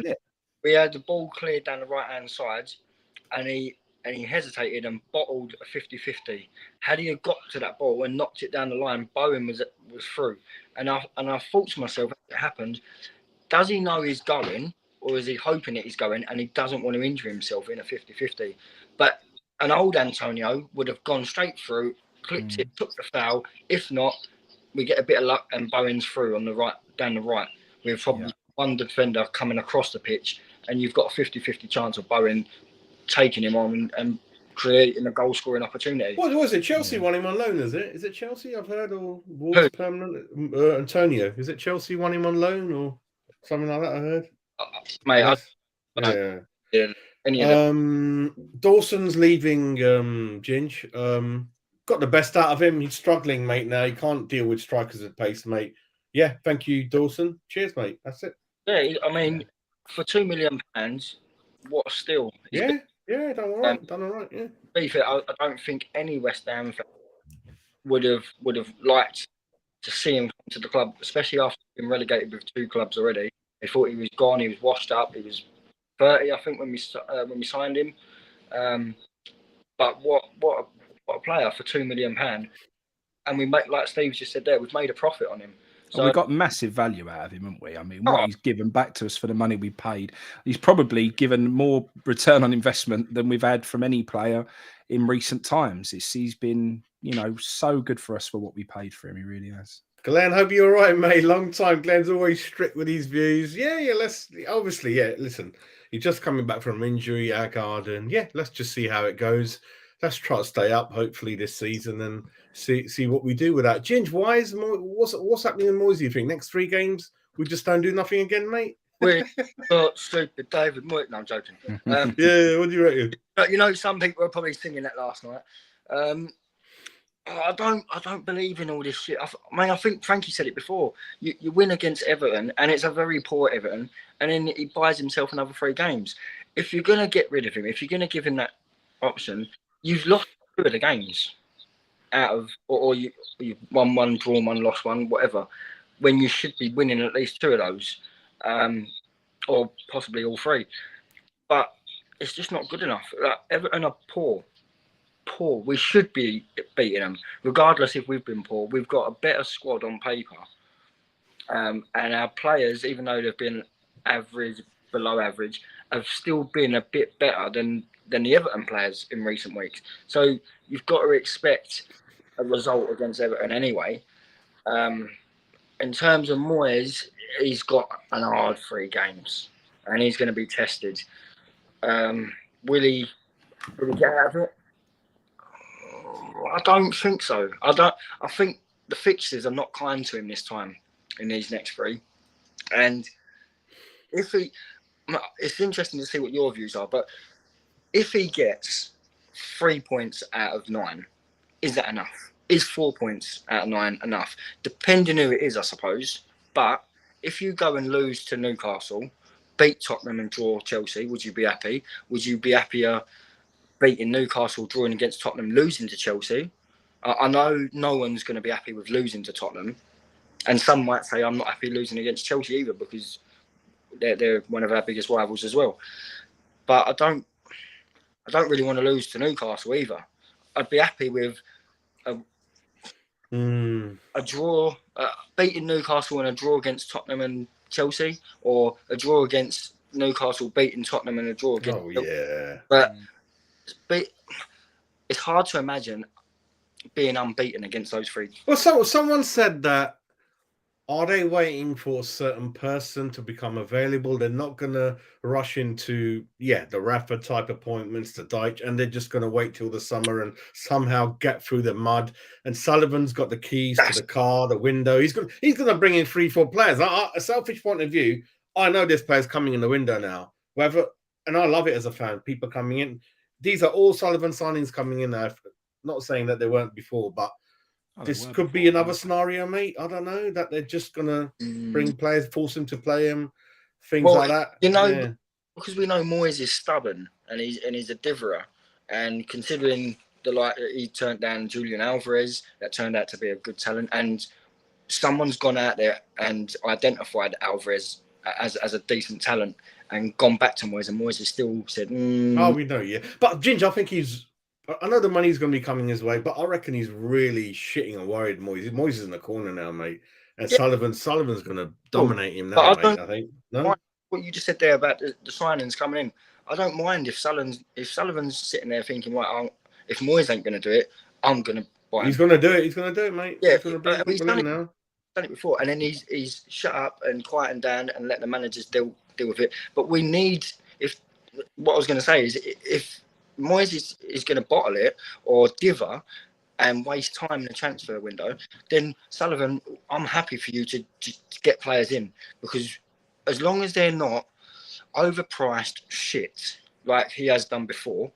[SPEAKER 2] it.
[SPEAKER 4] We had the ball cleared down the right-hand side, and he hesitated and bottled a 50-50. Had he have got to that ball and knocked it down the line, Bowen was through. And I thought to myself, as it happened, does he know he's going, or is he hoping that he's going and he doesn't want to injure himself in a 50-50? But an old Antonio would have gone straight through, clipped it, took the foul. If not, we get a bit of luck and Bowen's through on the right, down the right. With probably one defender coming across the pitch, and you've got a 50-50 chance of Bowen taking him on and creating a goal scoring opportunity.
[SPEAKER 1] What was it? Chelsea won him on loan, is it? Is it Chelsea? I've heard, or Wolves permanent? Antonio, is it Chelsea won him on loan or something like that? I heard. Dawson's leaving Ginge. Got the best out of him. He's struggling, mate. Now he can't deal with strikers at pace, mate. Yeah, thank you, Dawson. Cheers, mate. That's it.
[SPEAKER 4] Yeah, I mean, for £2 million, what a steal.
[SPEAKER 1] Done all right. Yeah.
[SPEAKER 4] I don't think any West Ham fan would have liked to see him come to the club, especially after being relegated with 2 clubs already. They thought he was gone. He was washed up. He was 30, I think, when we signed him. But what a player for £2 million, and we make, like Steve just said there, we've made a profit on him.
[SPEAKER 2] So we got massive value out of him, haven't we? I mean, what he's given back to us for the money we paid, he's probably given more return on investment than we've had from any player in recent times. He's been, so good for us for what we paid for him. He really has.
[SPEAKER 1] Glenn, hope you're all right, mate. Long time. Glenn's always strict with his views. Yeah. Listen, he's just coming back from injury, our garden. Yeah, let's just see how it goes. Let's try to stay up, hopefully, this season and see what we do with that. Ginge, what's happening in Moyes, you think? Next 3 games, we just don't do nothing again, mate?
[SPEAKER 4] We're stupid David Moyes. No, I'm joking.
[SPEAKER 1] Yeah, what do you reckon?
[SPEAKER 4] But, some people were probably singing that last night. I don't believe in all this shit. I think Frankie said it before. You win against Everton, and it's a very poor Everton, and then he buys himself another 3 games. If you're going to get rid of him, if you're going to give him that option, you've lost 2 of the games out of, or you've won 1, drawn 1, lost 1, whatever, when you should be winning at least 2 of those, or possibly all 3. But it's just not good enough. Everton are poor. We should be beating them, regardless if we've been poor. We've got a better squad on paper, and our players, even though they've been average, below average, have still been a bit better than the Everton players in recent weeks. So you've got to expect a result against Everton anyway. In terms of Moyes, he's got an hard 3 games, and he's going to be tested. Will he get out of it? I don't think so. I think the fixtures are not kind to him this time in these next 3. And it's interesting to see what your views are, but if he gets 3 points out of 9, is that enough? Is 4 points out of 9 enough? Depending who it is, I suppose. But if you go and lose to Newcastle, beat Tottenham and draw Chelsea, would you be happy? Would you be happier beating Newcastle, drawing against Tottenham, losing to Chelsea? I know no one's going to be happy with losing to Tottenham, and some might say I'm not happy losing against Chelsea either, because they're one of our biggest rivals as well. But I don't really want to lose to Newcastle either. I'd be happy with a draw, beating Newcastle and a draw against Tottenham and Chelsea, or a draw against Newcastle, beating Tottenham and a draw against Chelsea. Yeah. But it's hard to imagine being unbeaten against those 3.
[SPEAKER 1] Well, someone said that, are they waiting for a certain person to become available? They're not going to rush into, the Rafa type appointments, the Dyche, and they're just going to wait till the summer and somehow get through the mud. And Sullivan's got the keys to the car, the window. He's going to bring in 3-4 players. A selfish point of view, I know there's players coming in the window now. And I love it as a fan, people coming in. These are all Sullivan signings coming in now. Not saying that they weren't before, but this could be another scenario, mate. I don't know, that they're just going to bring players, force them to play them, things like that.
[SPEAKER 4] Because we know Moyes is stubborn and he's a diverer. And considering he turned down Julian Alvarez, that turned out to be a good talent. And someone's gone out there and identified Alvarez as a decent talent and gone back to Moyes, and Moyes has still said,
[SPEAKER 1] Oh, we know, yeah. But Ginge, I think I know the money's going to be coming his way, but I reckon he's really shitting and worried Moyes. Moyes is in the corner now, mate. And Sullivan's going to dominate him now, mate, I think. No?
[SPEAKER 4] What you just said there about the signings coming in, I don't mind if Sullivan's sitting there thinking, right, if Moyes ain't going to do it, I'm going to buy him.
[SPEAKER 1] He's going to do it. He's going to do it, mate.
[SPEAKER 4] Yeah,
[SPEAKER 1] he's going to bring people in now.
[SPEAKER 4] Done it before, and then he's shut up and quietened down and let the managers deal with it. But we need, what I was going to say is, if Moyes is going to bottle it or diver and waste time in the transfer window, then Sullivan, I'm happy for you to get players in, because as long as they're not overpriced shit like he has done before.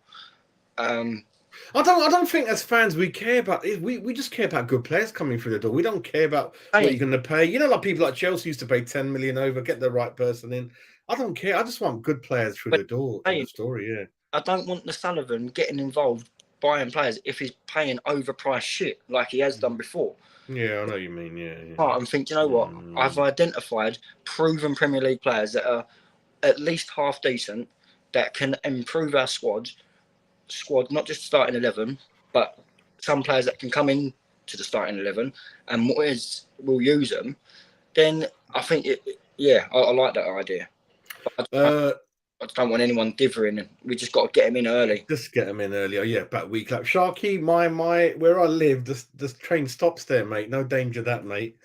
[SPEAKER 1] I don't think as fans we care about it. We just care about good players coming through the door. We don't care about what you're going to pay. You know, like people like Chelsea used to pay 10 million over, get the right person in. I don't care. I just want good players through the door. The story, yeah. I
[SPEAKER 4] don't want the Sullivan getting involved buying players if he's paying overpriced shit like he has done before.
[SPEAKER 1] Yeah, I know what you mean. Yeah.
[SPEAKER 4] I'm thinking, you know what? I've identified proven Premier League players that are at least half decent that can improve our squad, not just starting 11, but some players that can come in to the starting 11, and Moyes will use them, then I think I like that idea. But I don't want anyone dithering. We just got to get him in early.
[SPEAKER 1] Just get him in earlier. Yeah, about week up. Sharky, my where I live, the train stops there, mate. No danger of that, mate.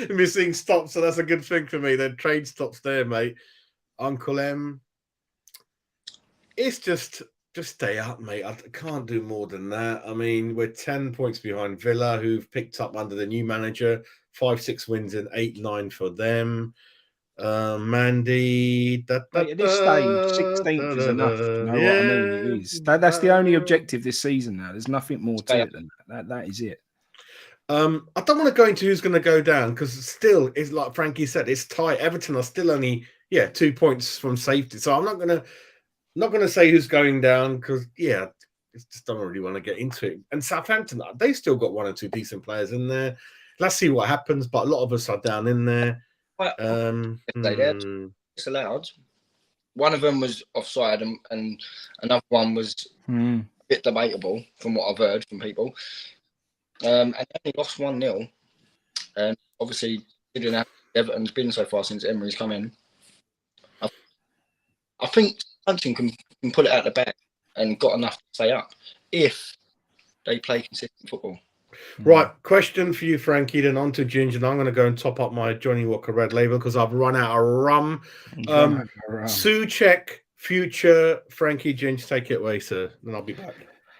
[SPEAKER 1] Missing stops, so that's a good thing for me. The train stops there, mate. Uncle M. It's just stay up, mate. I can't do more than that. I mean, we're 10 points behind Villa, who've picked up under the new manager. 5-6 wins and 8-9 for them. Mandy.
[SPEAKER 2] Mate, at this stage, 16th is enough. You know what I mean? It is. That's the only objective this season now. There's nothing more to it than that. That is it.
[SPEAKER 1] I don't want to go into who's going to go down because still, it's like Frankie said, it's tight. Everton are still only 2 points from safety, so I'm not going to say who's going down because just don't really want to get into it. And Southampton, they still got 1 or 2 decent players in there. Let's see what happens, but a lot of us are down in there.
[SPEAKER 4] It's allowed. One of them was offside, and another one was a bit debatable from what I've heard from people. And they lost 1-0, and obviously didn't have Everton's been so far since Emery's come in. I think Southampton can put it out the back and got enough to stay up if they play consistent football.
[SPEAKER 1] Right, question for you, Frankie, then on to Ginger, and I'm going to go and top up my Johnny Walker Red Label because I've run out of rum. Souček, future, Frankie, Ginger, take it away, sir, and I'll be back.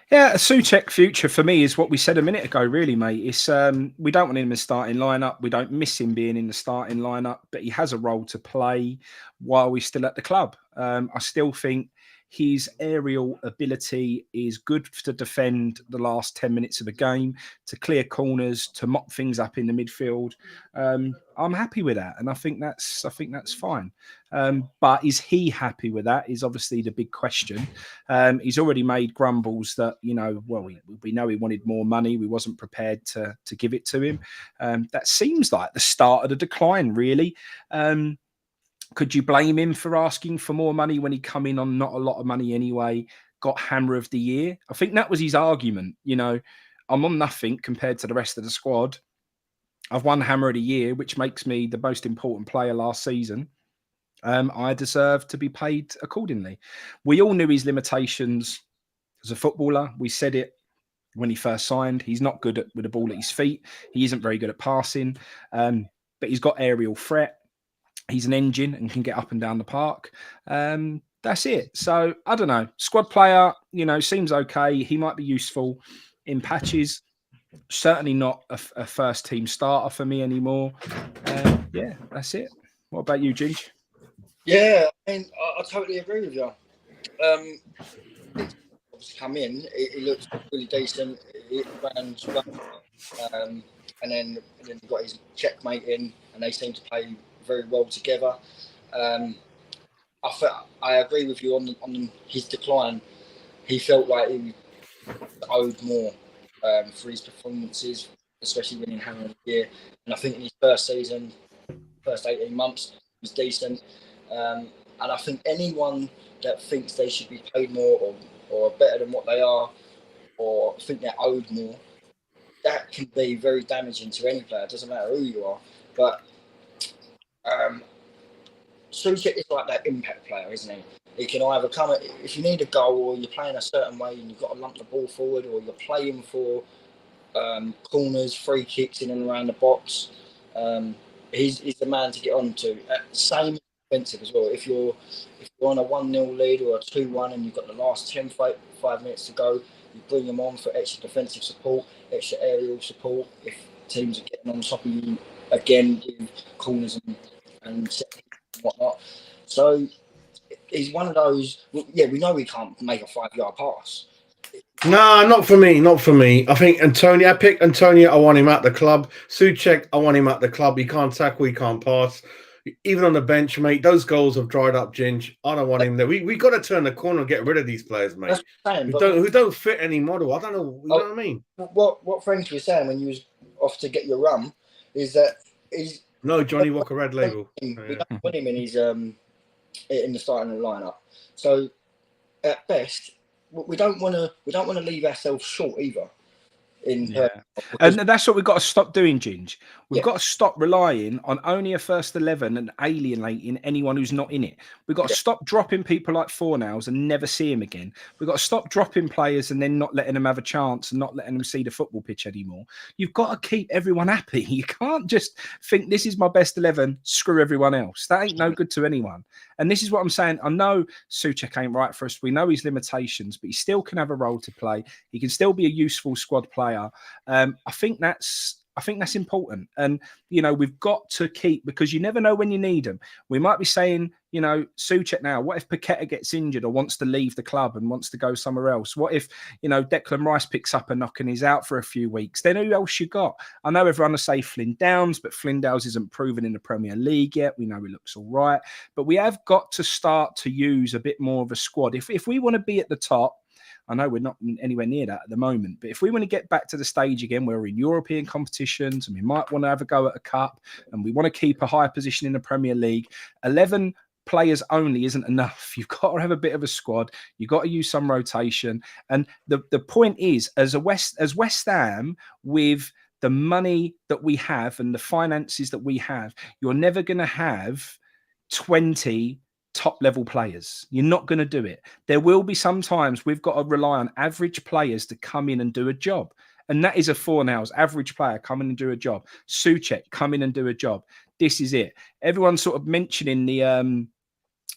[SPEAKER 2] Yeah, a Souček future for me is what we said a minute ago, really, mate. It's we don't want him in the starting lineup. We don't miss him being in the starting lineup, but he has a role to play while we're still at the club. I still think his aerial ability is good to defend the last 10 minutes of the game, to clear corners, to mop things up in the midfield. I'm happy with that, and I think that's fine. But is he happy with that? Is obviously the big question. He's already made grumbles that we know he wanted more money. We wasn't prepared to give it to him. That seems like the start of the decline, really. Could you blame him for asking for more money when he come in on not a lot of money anyway, got Hammer of the Year? I think that was his argument. I'm on nothing compared to the rest of the squad. I've won Hammer of the Year, which makes me the most important player last season. I deserve to be paid accordingly. We all knew his limitations as a footballer. We said it when he first signed. He's not good with the ball at his feet. He isn't very good at passing, but he's got aerial threat. He's an engine and can get up and down the park. That's it. So, I don't know. Squad player, seems okay. He might be useful in patches. Certainly not a first team starter for me anymore. That's it. What about you, Ginge?
[SPEAKER 4] Yeah, I mean, I totally agree with you. Obviously come in, he looks really decent. He ran and then he got his checkmate in, and they seem to play very well together. I agree with you on his decline. He felt like he owed more for his performances, especially winning Hammer of the Year. And I think in his first season, first 18 months, he was decent. And I think anyone that thinks they should be paid more or better than what they are, or think they're owed more, that can be very damaging to any player. It doesn't matter who you are. But Souček is like that impact player, isn't he? He can either come if you need a goal, or you're playing a certain way and you've got to lump the ball forward, or you're playing for corners, free kicks in and around the box. He's the man to get on to. Same defensive as well. If you're on a 1-0 lead or a 2-1 and you've got the last 5 minutes to go, you bring him on for extra defensive support, extra aerial support. If teams are getting on top of you again with corners and whatnot. So he's one of those. Yeah, we know we can't make a 5-yard pass.
[SPEAKER 1] No, not for me. Not for me. I think Antonio. I picked Antonio. I want him at the club. Souček. I want him at the club. He can't tackle. He can't pass. Even on the bench, mate. Those goals have dried up, Ginge. I don't want him there. We got to turn the corner and get rid of these players, mate. Who don't fit any model. I don't know. You know what I mean?
[SPEAKER 4] What Frankie was saying when you was off to get your rum is that he's
[SPEAKER 1] no Johnny Walker Red Label.
[SPEAKER 4] We don't want him in his in the starting lineup. So at best, we don't want to leave ourselves short either.
[SPEAKER 2] Yeah, and that's what we've got to stop doing, Ginge. We've got to stop relying on only a first 11 and alienating anyone who's not in it. We've got to stop dropping people like Fornals and never see him again. We've got to stop dropping players and then not letting them have a chance and not letting them see the football pitch anymore. You've got to keep everyone happy. You can't just think this is my best 11, screw everyone else. That ain't no good to anyone. And this is what I'm saying. I know Souček ain't right for us. We know his limitations, but he still can have a role to play. He can still be a useful squad player. I think that's important. And, you know, we've got to keep, because you never know when you need them. We might be saying, you know, Souček now, what if Paqueta gets injured or wants to leave the club and wants to go somewhere else? What if, you know, Declan Rice picks up a knock and he's out for a few weeks? Then who else you got? I know everyone will say Flynn Downs, but Flynn Downs isn't proven in the Premier League yet. We know he looks all right. But we have got to start to use a bit more of a squad. If we want to be at the top, I know we're not anywhere near that at the moment, but if we want to get back to the stage again where we're in European competitions and we might want to have a go at a cup and we want to keep a high position in the Premier League, 11 players only isn't enough. You've got to have a bit of a squad. You've got to use some rotation. And the point is, as West Ham, with the money that we have and the finances that we have, you're never going to have 20 top level players. You're not going to do it. There will be some times we've got to rely on average players to come in and do a job. And that is a Fornals, average player, come in and do a job. Souček, come in and do a job. This is it. Everyone's sort of mentioning the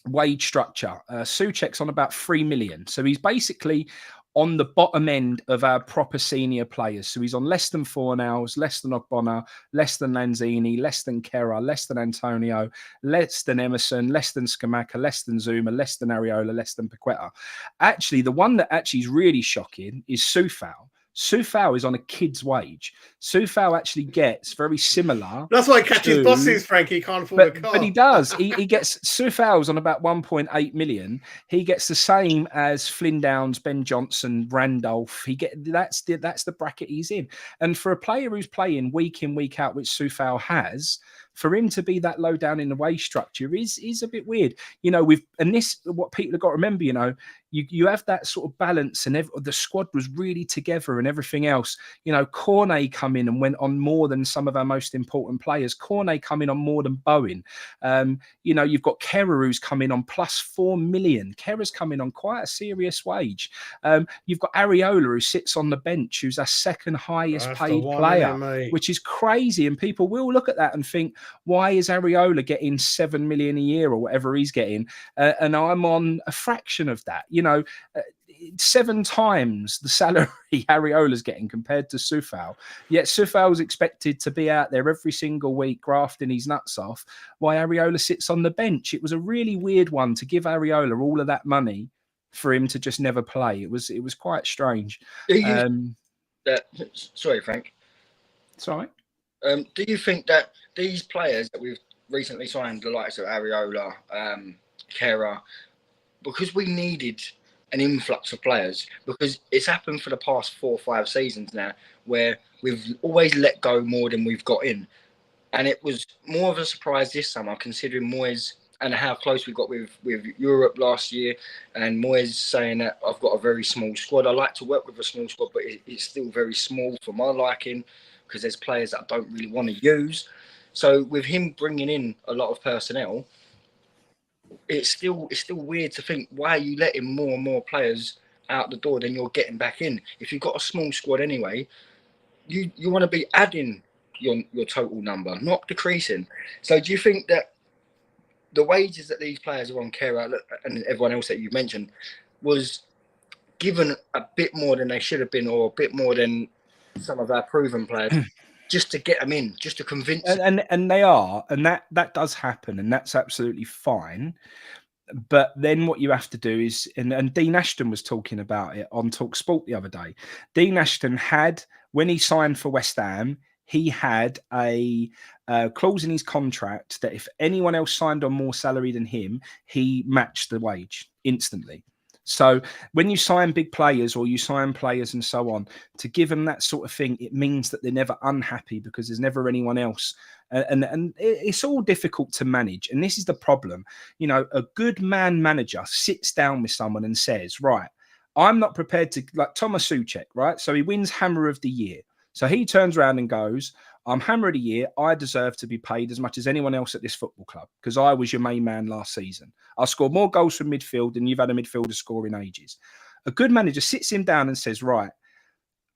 [SPEAKER 2] wage structure. Souček's on about 3 million. So he's basically on the bottom end of our proper senior players. So he's on less than Fornals, less than Ogbonna, less than Lanzini, less than Kerr, less than Antonio, less than Emerson, less than Scamacca, less than Zuma, less than Areola, less than Paqueta. Actually, the one that actually is really shocking is Soufal. Soufal is on a kid's wage. Soufal actually gets very similar.
[SPEAKER 1] That's why he catches buses, Frankie. He can't afford a car.
[SPEAKER 2] But he does. He gets Soufal's on about 1.8 million. He gets the same as Flynn Downs, Ben Johnson, Randolph. That's the bracket he's in. And for a player who's playing week in, week out, which Soufal has, for him to be that low down in the wage structure is a bit weird. You know, what people have got to remember, you know, you have that sort of balance, and the squad was really together and everything else. You know, Cornet come in and went on more than some of our most important players. Cornet come in on more than Bowen. You know, you've got Kerr who's come in on plus 4 million. Kerr's coming on quite a serious wage. You've got Areola who sits on the bench, who's our second highest paid player, which is crazy. And people will look at that and think, why is Areola getting 7 million a year or whatever he's getting? And I'm on a fraction of that. You know, 7 times the salary Areola's getting compared to Soufal. Yet Soufal's expected to be out there every single week grafting his nuts off, while Areola sits on the bench. It was a really weird one to give Areola all of that money for him to just never play. It was quite strange.
[SPEAKER 4] Sorry, Frank.
[SPEAKER 2] Sorry.
[SPEAKER 4] Do you think that these players that we've recently signed, the likes of Areola, Kerr, because we needed an influx of players, because it's happened for the past 4 or 5 seasons now, where we've always let go more than we've got in, and it was more of a surprise this summer, considering Moyes and how close we got with Europe last year, and Moyes saying that I've got a very small squad. I like to work with a small squad, but it's still very small for my liking, because there's players that I don't really want to use. So with him bringing in a lot of personnel, it's still weird to think, why are you letting more and more players out the door than you're getting back in? If you've got a small squad anyway, you want to be adding your total number, not decreasing. So do you think that the wages that these players are on, Kerr and everyone else that you mentioned, was given a bit more than they should have been, or a bit more than some of our proven players, just to get them in, just to convince them?
[SPEAKER 2] And they are, and that does happen, and that's absolutely fine. But then what you have to do is, and Dean Ashton was talking about it on Talk Sport the other day. Dean Ashton had, when he signed for West Ham, he had a clause in his contract that if anyone else signed on more salary than him, he matched the wage instantly. So when you sign big players, or you sign players and so on, to give them that sort of thing, it means that they're never unhappy, because there's never anyone else and it's all difficult to manage. And this is the problem. You know, a good manager sits down with someone and says, right, I'm not prepared to, like Thomas Souček, right? So he wins Hammer of the Year. So he turns around and goes, I'm Hammer of the Year. I deserve to be paid as much as anyone else at this football club because I was your main man last season. I scored more goals from midfield than you've had a midfielder score in ages. A good manager sits him down and says, right,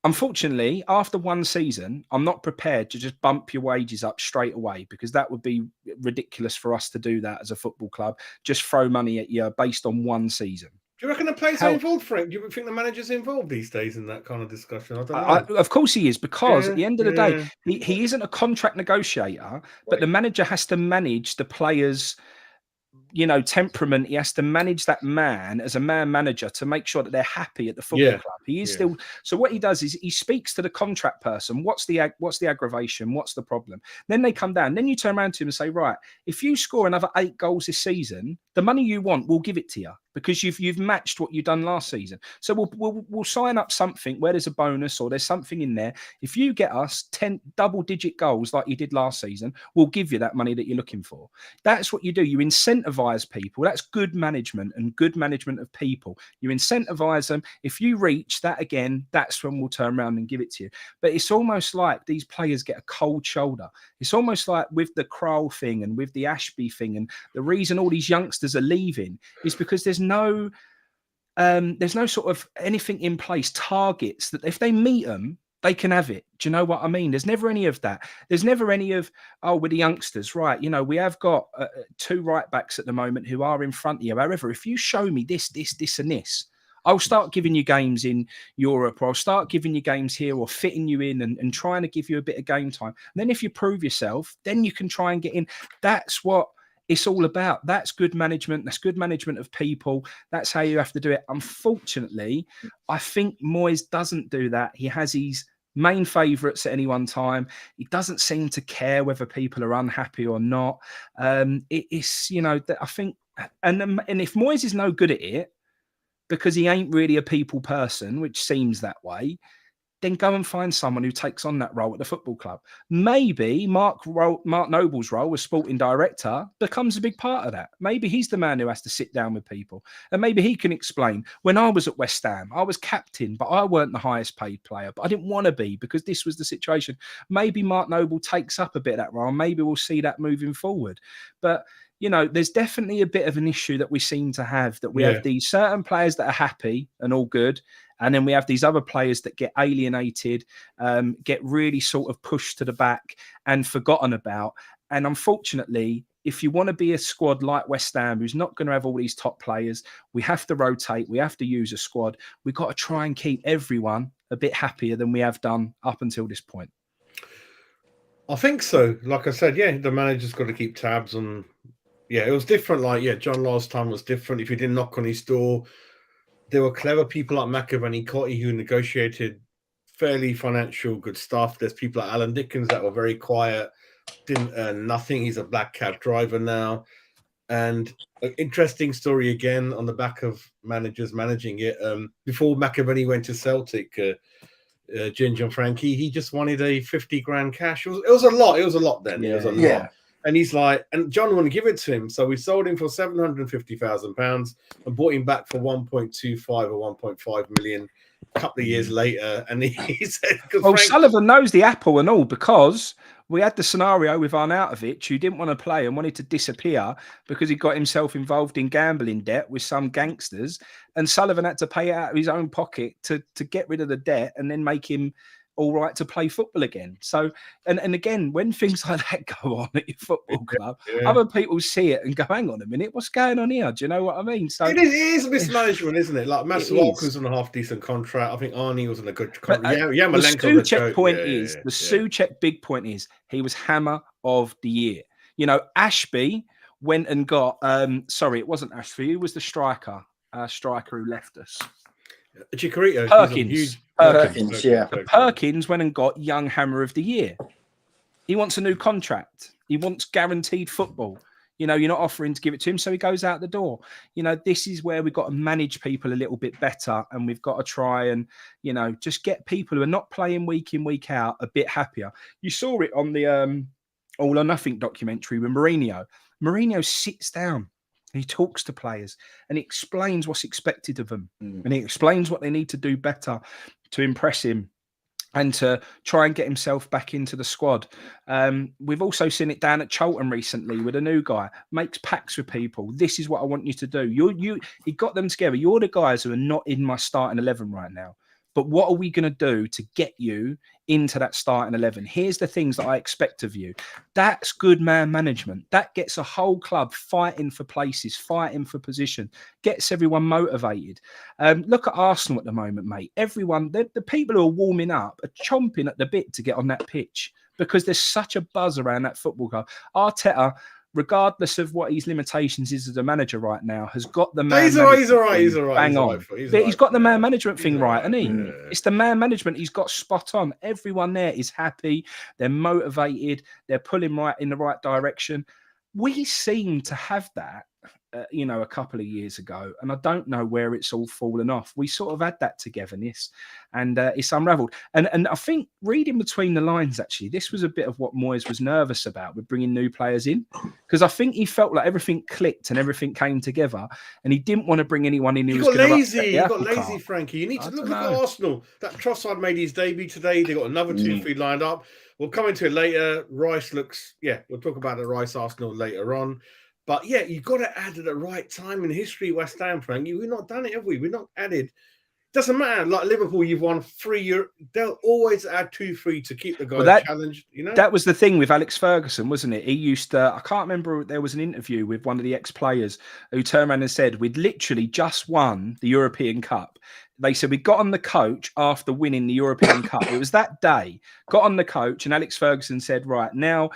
[SPEAKER 2] unfortunately, after one season, I'm not prepared to just bump your wages up straight away because that would be ridiculous for us to do that as a football club. Just throw money at you based on one season.
[SPEAKER 1] Do you reckon the players are involved, Frank? Do you think the manager's involved these days in that kind of discussion? I don't know.
[SPEAKER 2] Of course he is, because at the end of the day, he isn't a contract negotiator, but the manager has to manage the players' temperament. He has to manage that man as a manager to make sure that they're happy at the football club. He is still. So what he does is he speaks to the contract person. What's the aggravation? What's the problem? Then they come down. Then you turn around to him and say, right, if you score another 8 goals this season, the money you want, we'll give it to you because you've matched what you've done last season. So we'll sign up something where there's a bonus or there's something in there. If you get us 10 double-digit goals like you did last season, we'll give you that money that you're looking for. That's what you do. You incentivize people. That's good management and good management of people. You incentivize them. If you reach that again, that's when we'll turn around and give it to you. But it's almost like these players get a cold shoulder. It's almost like with the CARROLL thing and with the Ashby thing, and the reason all these youngsters are leaving is because there's no sort of anything in place, targets that if they meet them, they can have it. Do you know what I mean? There's never any of that. There's never any of, with the youngsters, right? We have got 2 right backs at the moment who are in front of you. However, if you show me this, and this, I'll start giving you games in Europe, or I'll start giving you games here, or fitting you in and trying to give you a bit of game time. And then if you prove yourself, then you can try and get in. That's what it's all about. That's good management. That's good management of people. That's how you have to do it. Unfortunately, I think Moyes doesn't do that. He has his main favourites at any one time. He doesn't seem to care whether people are unhappy or not. It's, I think, and if Moyes is no good at it because he ain't really a people person, which seems that way, then go and find someone who takes on that role at the football club. Maybe Mark Noble's role as sporting director becomes a big part of that. Maybe he's the man who has to sit down with people. And maybe he can explain, when I was at West Ham, I was captain, but I weren't the highest paid player. But I didn't want to be because this was the situation. Maybe Mark Noble takes up a bit of that role. Maybe we'll see that moving forward. But there's definitely a bit of an issue that we seem to have, that we have these certain players that are happy and all good. And then we have these other players that get alienated, get really sort of pushed to the back and forgotten about. And unfortunately, if you want to be a squad like West Ham, who's not going to have all these top players, we have to rotate. We have to use a squad. We've got to try and keep everyone a bit happier than we have done up until this point.
[SPEAKER 1] I think so. Like I said, the manager's got to keep tabs on. It was different. John last time was different. If you didn't knock on his door, there were clever people like McAvaney, Cotty, who negotiated fairly financial good stuff. There's people like Alan Dickens that were very quiet, didn't earn nothing. He's a black cab driver now. And an interesting story again on the back of managers managing it. Before McAvaney went to Celtic, Ginger and Frankie, he just wanted a 50 grand cash. It was a lot. It was a lot then. It was a lot. And he's like, and John wouldn't give it to him. So we sold him for £750,000 and bought him back for 1.25 or 1.5 million a couple of years later. And he said,
[SPEAKER 2] Sullivan knows the apple and all, because we had the scenario with Arnautovic, who didn't want to play and wanted to disappear because he got himself involved in gambling debt with some gangsters. And Sullivan had to pay it out of his own pocket to get rid of the debt and then make him all right to play football again. So, and again, when things like that go on at your football club, other people see it and go, hang on a minute, what's going on here? Do you know what I mean? So
[SPEAKER 1] it is mismanagement, isn't it? Like Matt Walker's on a half decent contract. I think Arnie was on a good contract.
[SPEAKER 2] The Souček point is, the Souček big point is, he was Hammer of the Year. Ashby went and got, sorry, it wasn't Ashby, he was the striker who left us.
[SPEAKER 1] Chicharito.
[SPEAKER 2] Perkins went and got young Hammer of the Year. He wants a new contract. He wants guaranteed football. You're not offering to give it to him, so he goes out the door. This is where we've got to manage people a little bit better, and we've got to try and, just get people who are not playing week in, week out a bit happier. You saw it on the All or Nothing documentary with Mourinho. Mourinho sits down and he talks to players and he explains what's expected of them. And he explains what they need to do better to impress him and to try and get himself back into the squad. We've also seen it down at Charlton recently with a new guy, makes pacts with people. This is what I want you to do. He got them together. You're the guys who are not in my starting 11 right now. But what are we going to do to get you into that starting 11? Here's the things that I expect of you. That's good man management. That gets a whole club fighting for places, fighting for position, gets everyone motivated. Look at Arsenal at the moment, mate. Everyone, the people who are warming up are chomping at the bit to get on that pitch because there's such a buzz around that football club. Arteta, regardless of what his limitations is as a manager right now, has got the man.
[SPEAKER 1] He's all right.
[SPEAKER 2] Bang on. He's got the man management thing right, hasn't he?
[SPEAKER 1] Yeah.
[SPEAKER 2] It's the man management he's got spot on. Everyone there is happy. They're motivated. They're pulling right in the right direction. We seem to have that, a couple of years ago, and I don't know where it's all fallen off. We sort of had that togetherness, and it's unravelled. And I think reading between the lines, actually, this was a bit of what Moyes was nervous about with bringing new players in, because I think he felt like everything clicked and everything came together, and he didn't want to bring anyone in who was going to upset the apple cart.
[SPEAKER 1] Frankie. You need to look at Arsenal. That Trossard made his debut today. They got another 2-3 lined up. We'll come into it later. Rice looks, we'll talk about the Rice Arsenal later on. But you've got to add at the right time in history, West Ham, Frankie. We've not done it, have we? We've not added. Doesn't matter. Like Liverpool, you've won 3. They'll always add 2-3 to keep the guy challenged. That
[SPEAKER 2] was the thing with Alex Ferguson, wasn't it? He used to. I can't remember. There was an interview with one of the ex-players who turned around and said, "We'd literally just won the European Cup." They said we got on the coach after winning the European Cup. It was that day. Got on the coach, and Alex Ferguson said, "Right now,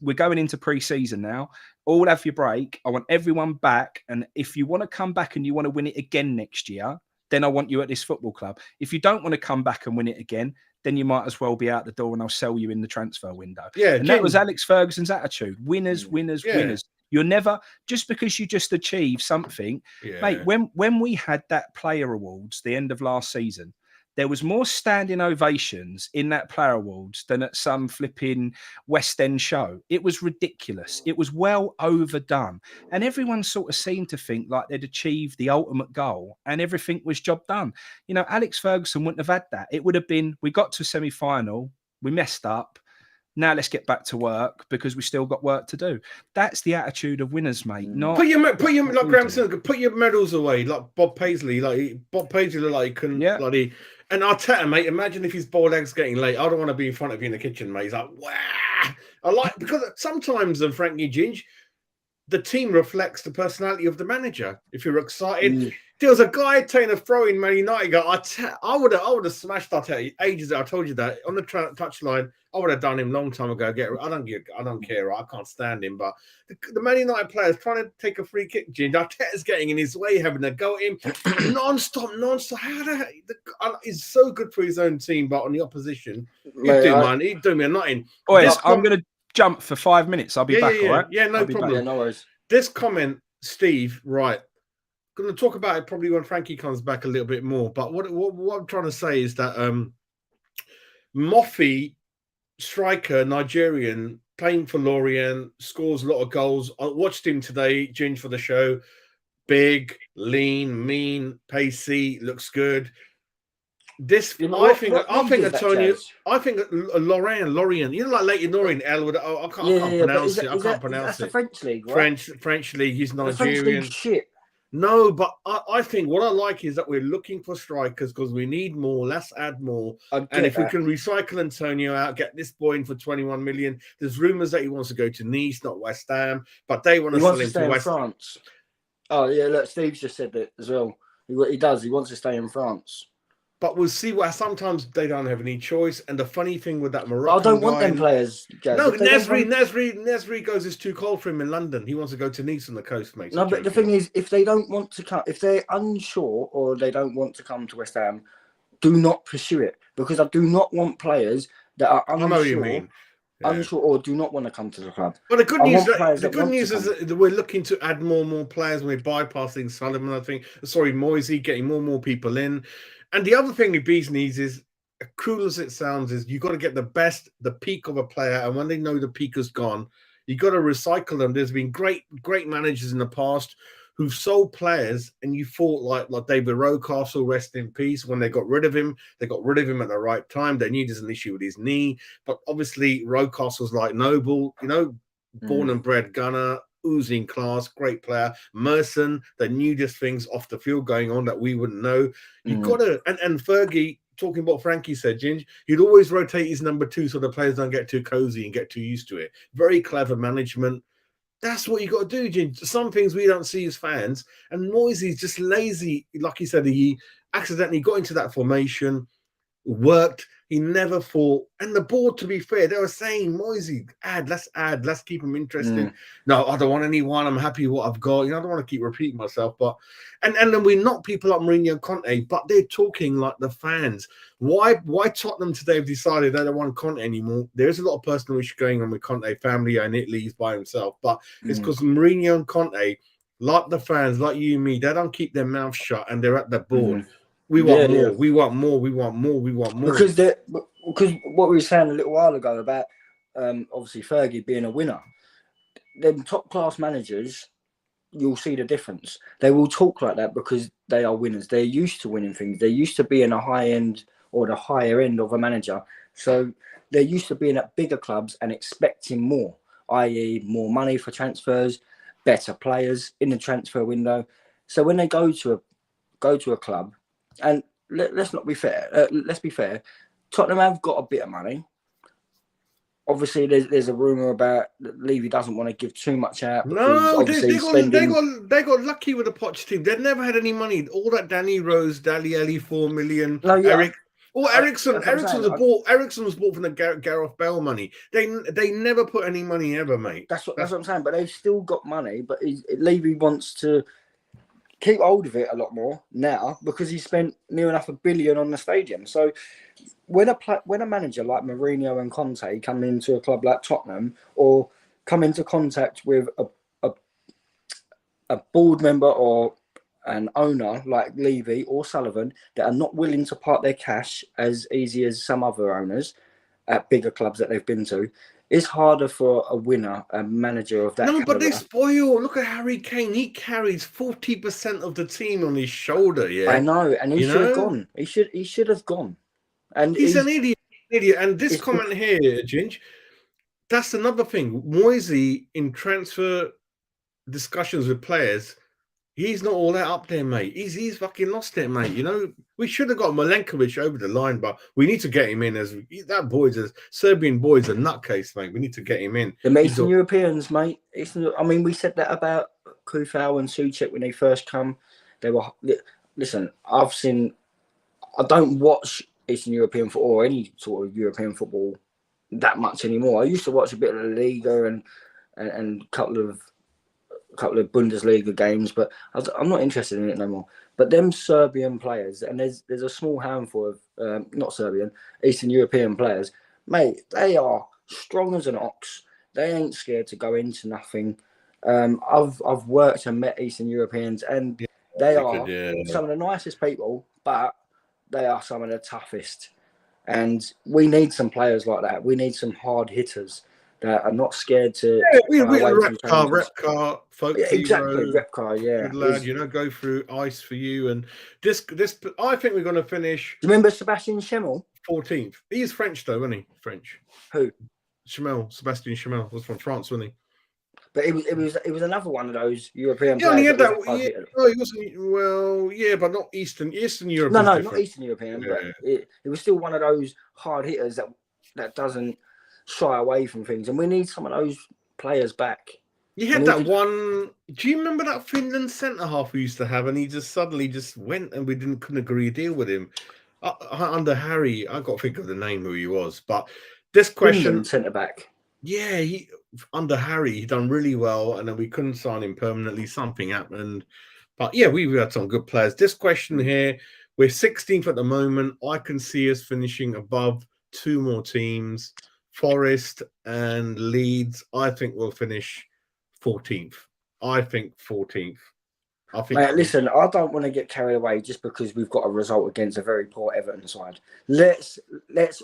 [SPEAKER 2] we're going into pre-season now. All have your break. I want everyone back, and if you want to come back and you want to win it again next year, then I want you at this football club. If you don't want to come back and win it again, then you might as well be out the door and I'll sell you in the transfer window." And that was Alex Ferguson's attitude. Winners, winners, winners. You're never, just because you just achieve something. Mate, when we had that player awards, the end of last season, there was more standing ovations in that player awards than at some flipping West End show. It was ridiculous. It was well overdone. And everyone sort of seemed to think like they'd achieved the ultimate goal and everything was job done. Alex Ferguson wouldn't have had that. It would have been, we got to semi-final, we messed up. Now let's get back to work because we still got work to do. That's the attitude of winners, mate. Not
[SPEAKER 1] put your like Graham said, put your medals away, like Bob Paisley. Like Bob Paisley, like couldn't bloody. And Arteta, mate, imagine if his boiled eggs getting late. I don't want to be in front of you in the kitchen, mate. He's like, wow. Because sometimes, Frankie Ginge, the team reflects the personality of the manager. If you're excited, there was a guy taking a throw in Man United. I would have smashed Arteta ages ago. I told you that on the touchline. I would have done him a long time ago. I don't care. I can't stand him. But the Man United players trying to take a free kick, Ginge. Arteta's getting in his way, having a go at him non-stop. He's so good for his own team, but on the opposition, he'd do me a nothing.
[SPEAKER 2] Boys, I'm going to jump for 5 minutes. I'll be back, all right?
[SPEAKER 1] Yeah, no problem.
[SPEAKER 4] Yeah, no worries.
[SPEAKER 1] This comment, Steve, right. Going to talk about it probably when Frankie comes back a little bit more. But what I'm trying to say is that Moffi, striker, Nigerian, playing for Lorient, scores a lot of goals. I watched him today, Ginge, for the show. Big, lean, mean, pacey, looks good. I think Antonio. I think Lorient. Like Leighton Orient. I can't pronounce it. I can't pronounce it.
[SPEAKER 4] That's the French league, right?
[SPEAKER 1] French league. He's Nigerian.
[SPEAKER 4] The French league shit.
[SPEAKER 1] No, but I think what I like is that we're looking for strikers because we need more. Let's add more. And if we can recycle Antonio out, get this boy in for 21 million. There's rumours that he wants to go to Nice, not West Ham, but they want to sell him to West Ham.
[SPEAKER 4] Oh, yeah, look, Steve's just said that as well. He does. He wants to stay in France.
[SPEAKER 1] But we'll see what sometimes they don't have any choice. And the funny thing with that Moroccan
[SPEAKER 4] I don't want them players. Jazz.
[SPEAKER 1] No, Nesri goes, it's too cold for him in London. He wants to go to Nice on the coast, mate.
[SPEAKER 4] No, but the thing is, if they don't want to come, if they're unsure or they don't want to come to West Ham, do not pursue it. Because I do not want players that are unsure. I know what you mean. Unsure or do not want to come to the club.
[SPEAKER 1] But the good news is that we're looking to add more and more players and we're bypassing Sullivan, I think. Sorry, Moyes, getting more and more people in. And the other thing with Bees needs is cruel as it sounds, is you got to get the peak of a player, and when they know the peak is gone, you got to recycle them. There's been great managers in the past who've sold players, and you thought like David Rocastle, rest in peace. When they got rid of him, they got rid of him at the right time. They knew there's an issue with his knee, but obviously Rocastle's like Noble, born and bred gunner, oozing class, great player. Merson, they knew there's things off the field going on that we wouldn't know. You got to, and Fergie, talking about Frankie said, Ginge, he'd always rotate his number 2 so the players don't get too cozy and get too used to it. Very clever management. That's what you got to do, Ginge. Some things we don't see as fans. And Moyes is just lazy. Like he said, he accidentally got into that formation, worked. He never thought. And the board, to be fair, they were saying, Moyes, let's keep him interested. No, I don't want anyone. I'm happy with what I've got. I don't want to keep repeating myself. But and then we knock people like Mourinho and Conte, but they're talking like the fans. Why Tottenham today have decided they don't want Conte anymore? There's a lot of personal issues going on with Conte family, and Italy he's by himself. But it's because Mourinho and Conte, like the fans, like you and me, they don't keep their mouth shut and they're at the board. We want more. Yeah. We want more. We want more. We want more.
[SPEAKER 4] Because what we were saying a little while ago about obviously Fergie being a winner, them top class managers, you'll see the difference. They will talk like that because they are winners. They're used to winning things. They're used to being a high end or the higher end of a manager. So they're used to being at bigger clubs and expecting more, i.e., more money for transfers, better players in the transfer window. So when they go to a club. And let's be fair. Tottenham have got a bit of money. Obviously, there's a rumor about that Levy doesn't want to give too much out.
[SPEAKER 1] No, they got lucky with the Poch team. They've never had any money. All that Danny Rose, Dali Ellie, 4 million. No, yeah. Eric. Oh, Ericsson was bought from the Gareth Bale money. They never put any money ever, mate.
[SPEAKER 4] That's what I'm saying. But they've still got money. But Levy wants to keep hold of it a lot more now because he spent near enough $1 billion on the stadium. So when a manager like Mourinho and Conte come into a club like Tottenham or come into contact with a board member or an owner like Levy or Sullivan that are not willing to part their cash as easy as some other owners at bigger clubs that they've been to, it's harder for a winner, a manager of that.
[SPEAKER 1] No, but they spoil. Look at Harry Kane. He carries 40% of the team on his shoulder. Yeah,
[SPEAKER 4] I know, and he should have gone. He should have gone. And
[SPEAKER 1] he's an idiot. And this comment here, Ginge, that's another thing. Moyes in transfer discussions with players, he's not all that up there, mate. He's fucking lost it, mate. We should have got Milenkovic over the line, but we need to get him in. Serbian boy's a nutcase, mate. We need to get him in.
[SPEAKER 4] The Eastern Europeans, mate. We said that about Kufau and Suchek when they first come. They were. Listen, I don't watch Eastern European football or any sort of European football that much anymore. I used to watch a bit of the Liga and a couple of Bundesliga games, but I'm not interested in it no more. But them Serbian players, and there's a small handful of not Serbian, Eastern European players, mate, they are strong as an ox. They ain't scared to go into nothing. I've worked and met Eastern Europeans, and they are some of the nicest people, but they are some of the toughest. And we need some players like that. We need some hard hitters that are not scared to.
[SPEAKER 1] Repcar, folk
[SPEAKER 4] exactly, Repcar,
[SPEAKER 1] good lad, go through ice for you. And this, I think we're going to finish.
[SPEAKER 4] Do you remember Sebastian Schemmel?
[SPEAKER 1] 14th. He's French though, isn't he? French.
[SPEAKER 4] Who?
[SPEAKER 1] Sebastian Schemmel was from France, wasn't he?
[SPEAKER 4] But it was another one of those European players.
[SPEAKER 1] Yeah, he had that. No, he wasn't. Well, yeah, but not Eastern European.
[SPEAKER 4] No, not Eastern European. Yeah. But it was still one of those hard hitters that doesn't shy away from things, and we need some of those players back.
[SPEAKER 1] You had that one. Do you remember that Finland centre half we used to have, and he just suddenly went, and we couldn't agree a deal with him under Harry. I got to think of the name who he was, but this question
[SPEAKER 4] centre back.
[SPEAKER 1] Yeah, under Harry he done really well, and then we couldn't sign him permanently. Something happened, but yeah, we had some good players. This question here, we're 16th at the moment. I can see us finishing above 2 more teams. Forest and Leeds, I think we'll finish 14th. I think 14th. I think.
[SPEAKER 4] Mate, listen, I don't want to get carried away just because we've got a result against a very poor Everton side. Let's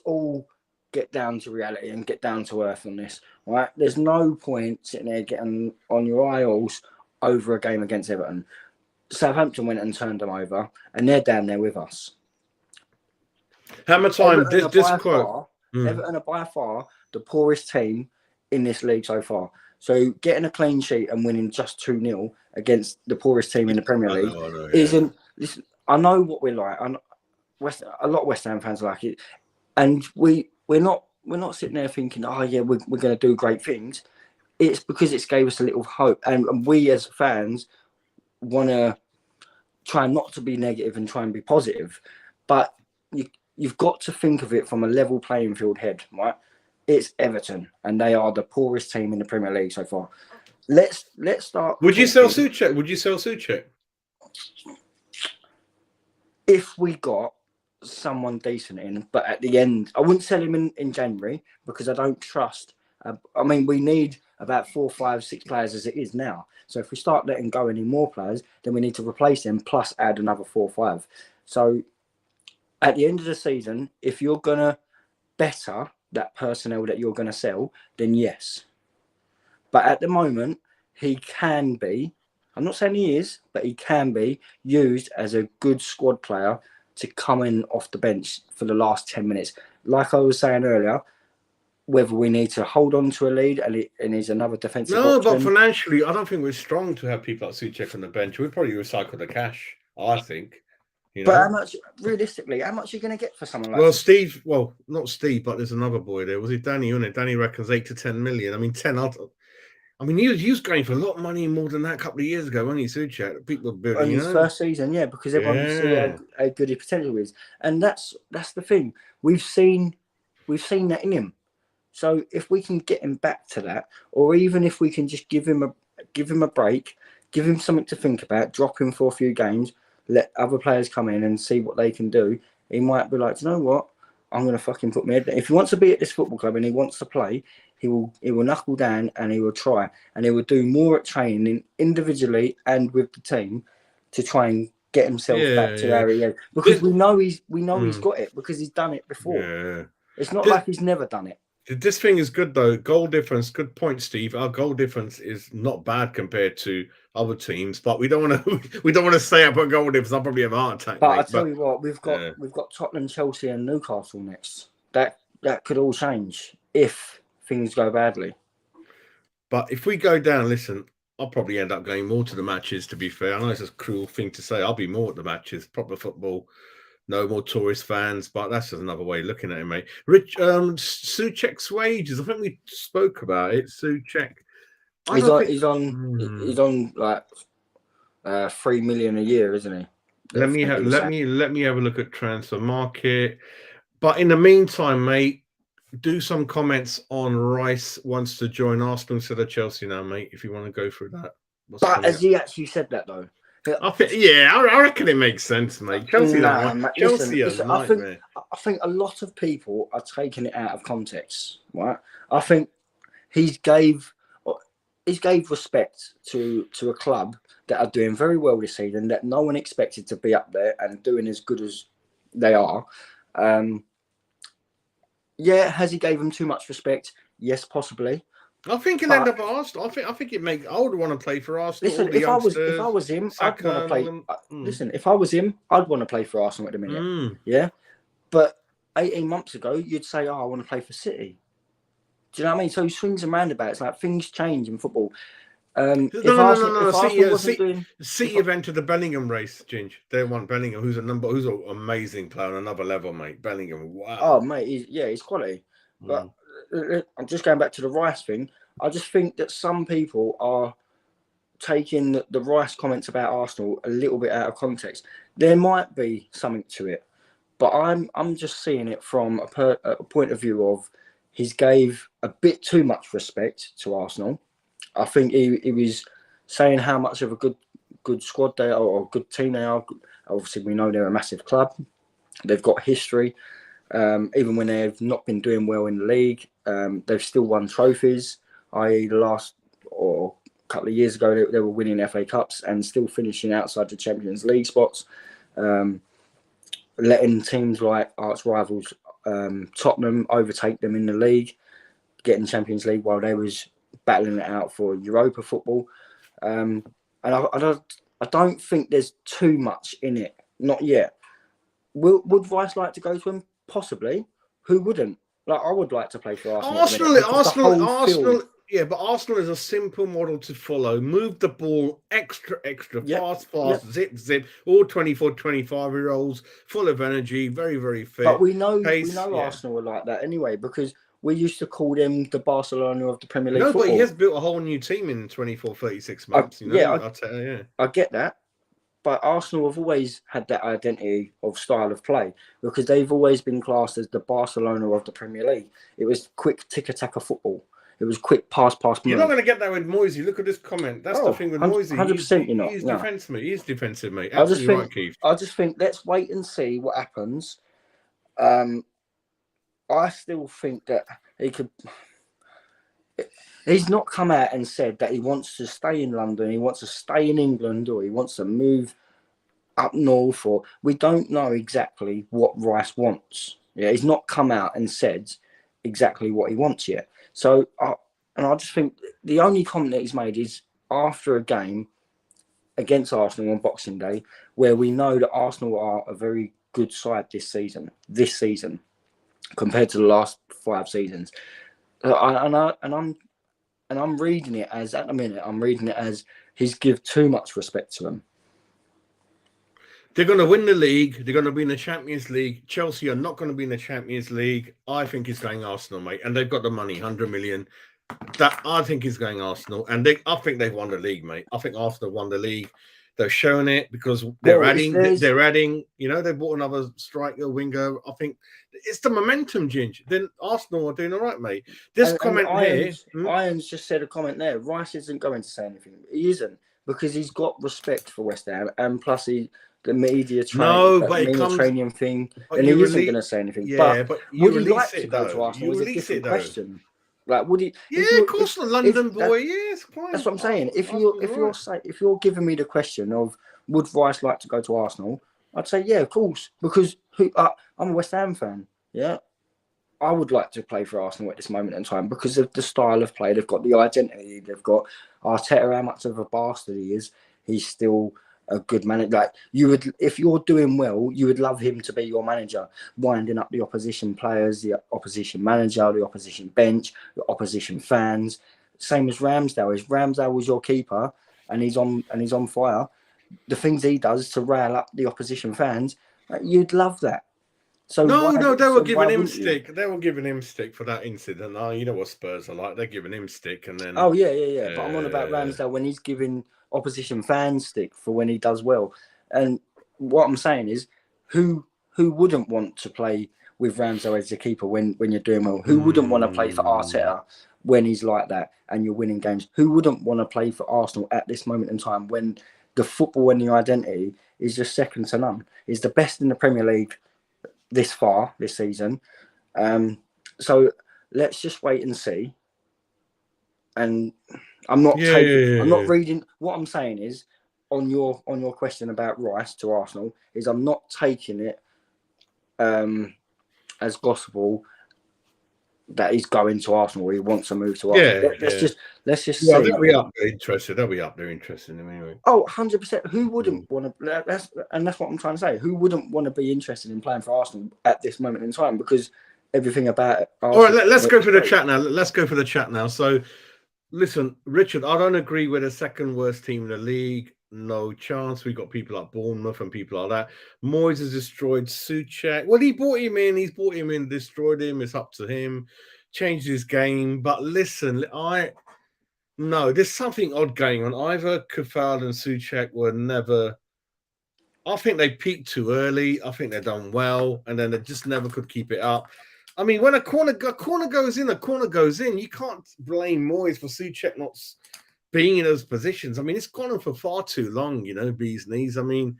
[SPEAKER 4] all get down to reality and get down to earth on this, right? There's no point sitting there getting on your aisles over a game against Everton. Southampton went and turned them over, and they're down there with us.
[SPEAKER 1] Hammer time.
[SPEAKER 4] Everton
[SPEAKER 1] This quote.
[SPEAKER 4] Everton are by far the poorest team in this league so far. So getting a clean sheet and winning just 2-0 against the poorest team in the Premier League isn't. Listen, I know what we're like. A lot of West Ham fans like it, and we're not sitting there thinking, oh yeah, we're going to do great things. It's because it's gave us a little hope, and we as fans want to try not to be negative and try and be positive, but you've got to think of it from a level playing field head, right? It's Everton, and they are the poorest team in the Premier League so far. Let's start.
[SPEAKER 1] Would you sell Souček? Would you sell Souček?
[SPEAKER 4] If we got someone decent in, but at the end, I wouldn't sell him in January because I don't trust. I mean, we need about 4, 5, 6 players as it is now. So if we start letting go any more players, then we need to replace them plus add another 4 or 5. So at the end of the season, if you're gonna better that personnel that you're gonna sell, then yes. But at the moment, he can be. I'm not saying he is, but he can be used as a good squad player to come in off the bench for the last 10 minutes. Like I was saying earlier, whether we need to hold on to a lead and he's another defensive option.
[SPEAKER 1] But financially, I don't think we're strong to have people like Souček on the bench. We'd probably recycle the cash, I think. You know?
[SPEAKER 4] But how much, realistically, how much are you going to get for someone like
[SPEAKER 1] Steve, not Steve, but there's another boy there. Was it Danny, wasn't it? Danny reckons 8 to 10 million. I mean, 10. I mean, he was going for a lot of money more than that a couple of years ago, wasn't he, Souček? People building,
[SPEAKER 4] on his first season, yeah, because everyone can see how good his potential is. And that's the thing. We've seen that in him. So if we can get him back to that, or even if we can just give him a break, give him something to think about, drop him for a few games, let other players come in and see what they can do, he might be like, you know what, I'm going to fucking put my head down. If he wants to be at this football club and he wants to play, he will knuckle down and he will try, and he will do more at training individually and with the team to try and get himself back to where he is. Because we know he's got it because he's done it before. Yeah. It's not like he's never done it.
[SPEAKER 1] This thing is good though. Goal difference, good point, Steve. Our goal difference is not bad compared to other teams, but we don't want to stay up at goal difference. I'll probably have a heart attack.
[SPEAKER 4] But I tell you what, we've got Tottenham, Chelsea, and Newcastle next. That could all change if things go badly.
[SPEAKER 1] But if we go down, listen, I'll probably end up going more to the matches. To be fair, I know it's a cruel thing to say. I'll be more at the matches, proper football. No more tourist fans, but that's just another way of looking at it, mate. Souček's wages. I think we spoke about it. Souček.
[SPEAKER 4] He's on like 3 million a year, isn't he?
[SPEAKER 1] Let me have a look at transfer market. But in the meantime, mate, do some comments on Rice wants to join Arsenal instead of Chelsea now, mate. If you want to go through that.
[SPEAKER 4] But has he actually said that though?
[SPEAKER 1] I reckon it makes sense, mate. Chelsea,
[SPEAKER 4] listen, I think a lot of people are taking it out of context, right? I think he gave respect to a club that are doing very well this season, that no one expected to be up there and doing as good as they are. Has he gave them too much respect? Yes, possibly.
[SPEAKER 1] I think he'll end up at Arsenal. I think it makes. I would want to play for Arsenal.
[SPEAKER 4] Listen, if I was him, I'd want to play. Listen, if I was him, I'd want to play for Arsenal at the minute. Yeah, but 18 months ago, you'd say, "Oh, I want to play for City." Do you know what I mean? So swings and roundabouts, like things change in football.
[SPEAKER 1] City have entered the Bellingham race, Ginge. They want Bellingham, who's an amazing player on another level, mate. Bellingham, wow.
[SPEAKER 4] Oh, mate, he's quality. But I'm just going back to the Rice thing. I just think that some people are taking the Rice comments about Arsenal a little bit out of context. There might be something to it, but I'm just seeing it from a point of view of he's gave a bit too much respect to Arsenal. I think he was saying how much of a good squad they are or a good team they are. Obviously, we know they're a massive club. They've got history. Even when they've not been doing well in the league, they've still won trophies, i.e. the last, or couple of years ago, they were winning FA Cups and still finishing outside the Champions League spots, letting teams like arch rivals Tottenham overtake them in the league, getting Champions League while they was battling it out for Europa football. And I don't think there's too much in it, not yet. Would Rice like to go to him? Possibly. Who wouldn't? Like, I would like to play for Arsenal.
[SPEAKER 1] Arsenal. Yeah, but Arsenal is a simple model to follow. Move the ball extra fast, zip, all 24, 25-year-olds, full of energy, very, very fit.
[SPEAKER 4] But we know Arsenal are like that anyway, because we used to call them the Barcelona of the Premier League football.
[SPEAKER 1] But he has built a whole new team in 24, 36 months.
[SPEAKER 4] I get that. But Arsenal have always had that identity of style of play because they've always been classed as the Barcelona of the Premier League. It was quick tick-a-tacker football. It was quick pass.
[SPEAKER 1] You're not going to get that with Moyes. Look at this comment. That's the thing with Moyes.
[SPEAKER 4] 100% you're not.
[SPEAKER 1] He's defensive, mate. He's defensive, mate. Absolutely right, Keith.
[SPEAKER 4] I just think let's wait and see what happens. I still think that he could... He's not come out and said that he wants to stay in London, he wants to stay in England, or he wants to move up north, or we don't know exactly what Rice wants. Yeah, he's not come out and said exactly what he wants yet. So, I just think the only comment that he's made is after a game against Arsenal on Boxing Day, where we know that Arsenal are a very good side this season, compared to the last 5 seasons. And I'm reading it as, at the minute, he's give too much respect to him.
[SPEAKER 1] They're going to win the league. They're going to be in the Champions League. Chelsea are not going to be in the Champions League. I think he's going Arsenal, mate. And they've got the money, 100 million. That I think he's going Arsenal. And I think they've won the league, mate. I think Arsenal won the league. They've shown it because they're adding, they bought another striker, winger. I think it's the momentum, Ginge. Then Arsenal are doing all right, mate. This comment here.
[SPEAKER 4] Irons just said a comment there. Rice isn't going to say anything. He isn't because he's got respect for West Ham and plus the media training thing. And he isn't going to say anything.
[SPEAKER 1] Yeah, but
[SPEAKER 4] would he like to go to Arsenal? Is a different question. Like, would he?
[SPEAKER 1] Yeah, of course, a London boy. Yes, fine.
[SPEAKER 4] That's what I'm saying. If you're giving me the question of would Rice like to go to Arsenal, I'd say yeah, of course, because I'm a West Ham fan. Yeah, I would like to play for Arsenal at this moment in time because of the style of play. They've got the identity. They've got Arteta. How much of a bastard he is, he's still a good manager. Like if you're doing well, you would love him to be your manager, winding up the opposition players, the opposition manager, the opposition bench, the opposition fans. Same as Ramsdale. If Ramsdale was your keeper and he's on fire, the things he does to rile up the opposition fans, you'd love that. So
[SPEAKER 1] they were giving him stick. They were giving him stick for that incident. Oh, you know what Spurs are like. They're giving him stick, and then
[SPEAKER 4] yeah. But I'm on about Ramsdale when he's giving opposition fans stick for when he does well. And what I'm saying is, who wouldn't want to play with Ramsdale as a keeper when you're doing well? Who wouldn't want to play for Arteta when he's like that and you're winning games? Who wouldn't want to play for Arsenal at this moment in time when the football and the identity is just second to none? It's the best in the Premier League this season. So let's just wait and see. And I'm not I'm not reading. What I'm saying is, on your question about Rice to Arsenal, is I'm not taking it as gospel that he's going to Arsenal or he wants to move to Arsenal. Let's just see.
[SPEAKER 1] They'll be up there interested. In him anyway.
[SPEAKER 4] Oh, 100%. Who wouldn't want to? That's what I'm trying to say. Who wouldn't want to be interested in playing for Arsenal at this moment in time? Because everything about it.
[SPEAKER 1] All right, let's go for the chat now. Let's go for the chat now. So, listen, Richard, I don't agree with the second worst team in the league. No chance. We got people like Bournemouth and people like that. Moyes has destroyed Souček. Well, he brought him in. He's brought him in, destroyed him. It's up to him. Changed his game. But listen, there's something odd going on. Either Kefal and Souček were never. I think they peaked too early. I think they've done well, and then they just never could keep it up. I mean, when a corner goes in, a corner goes in. You can't blame Moyes for Souček not being in those positions. I mean, it's gone on for far too long, bees knees. I mean,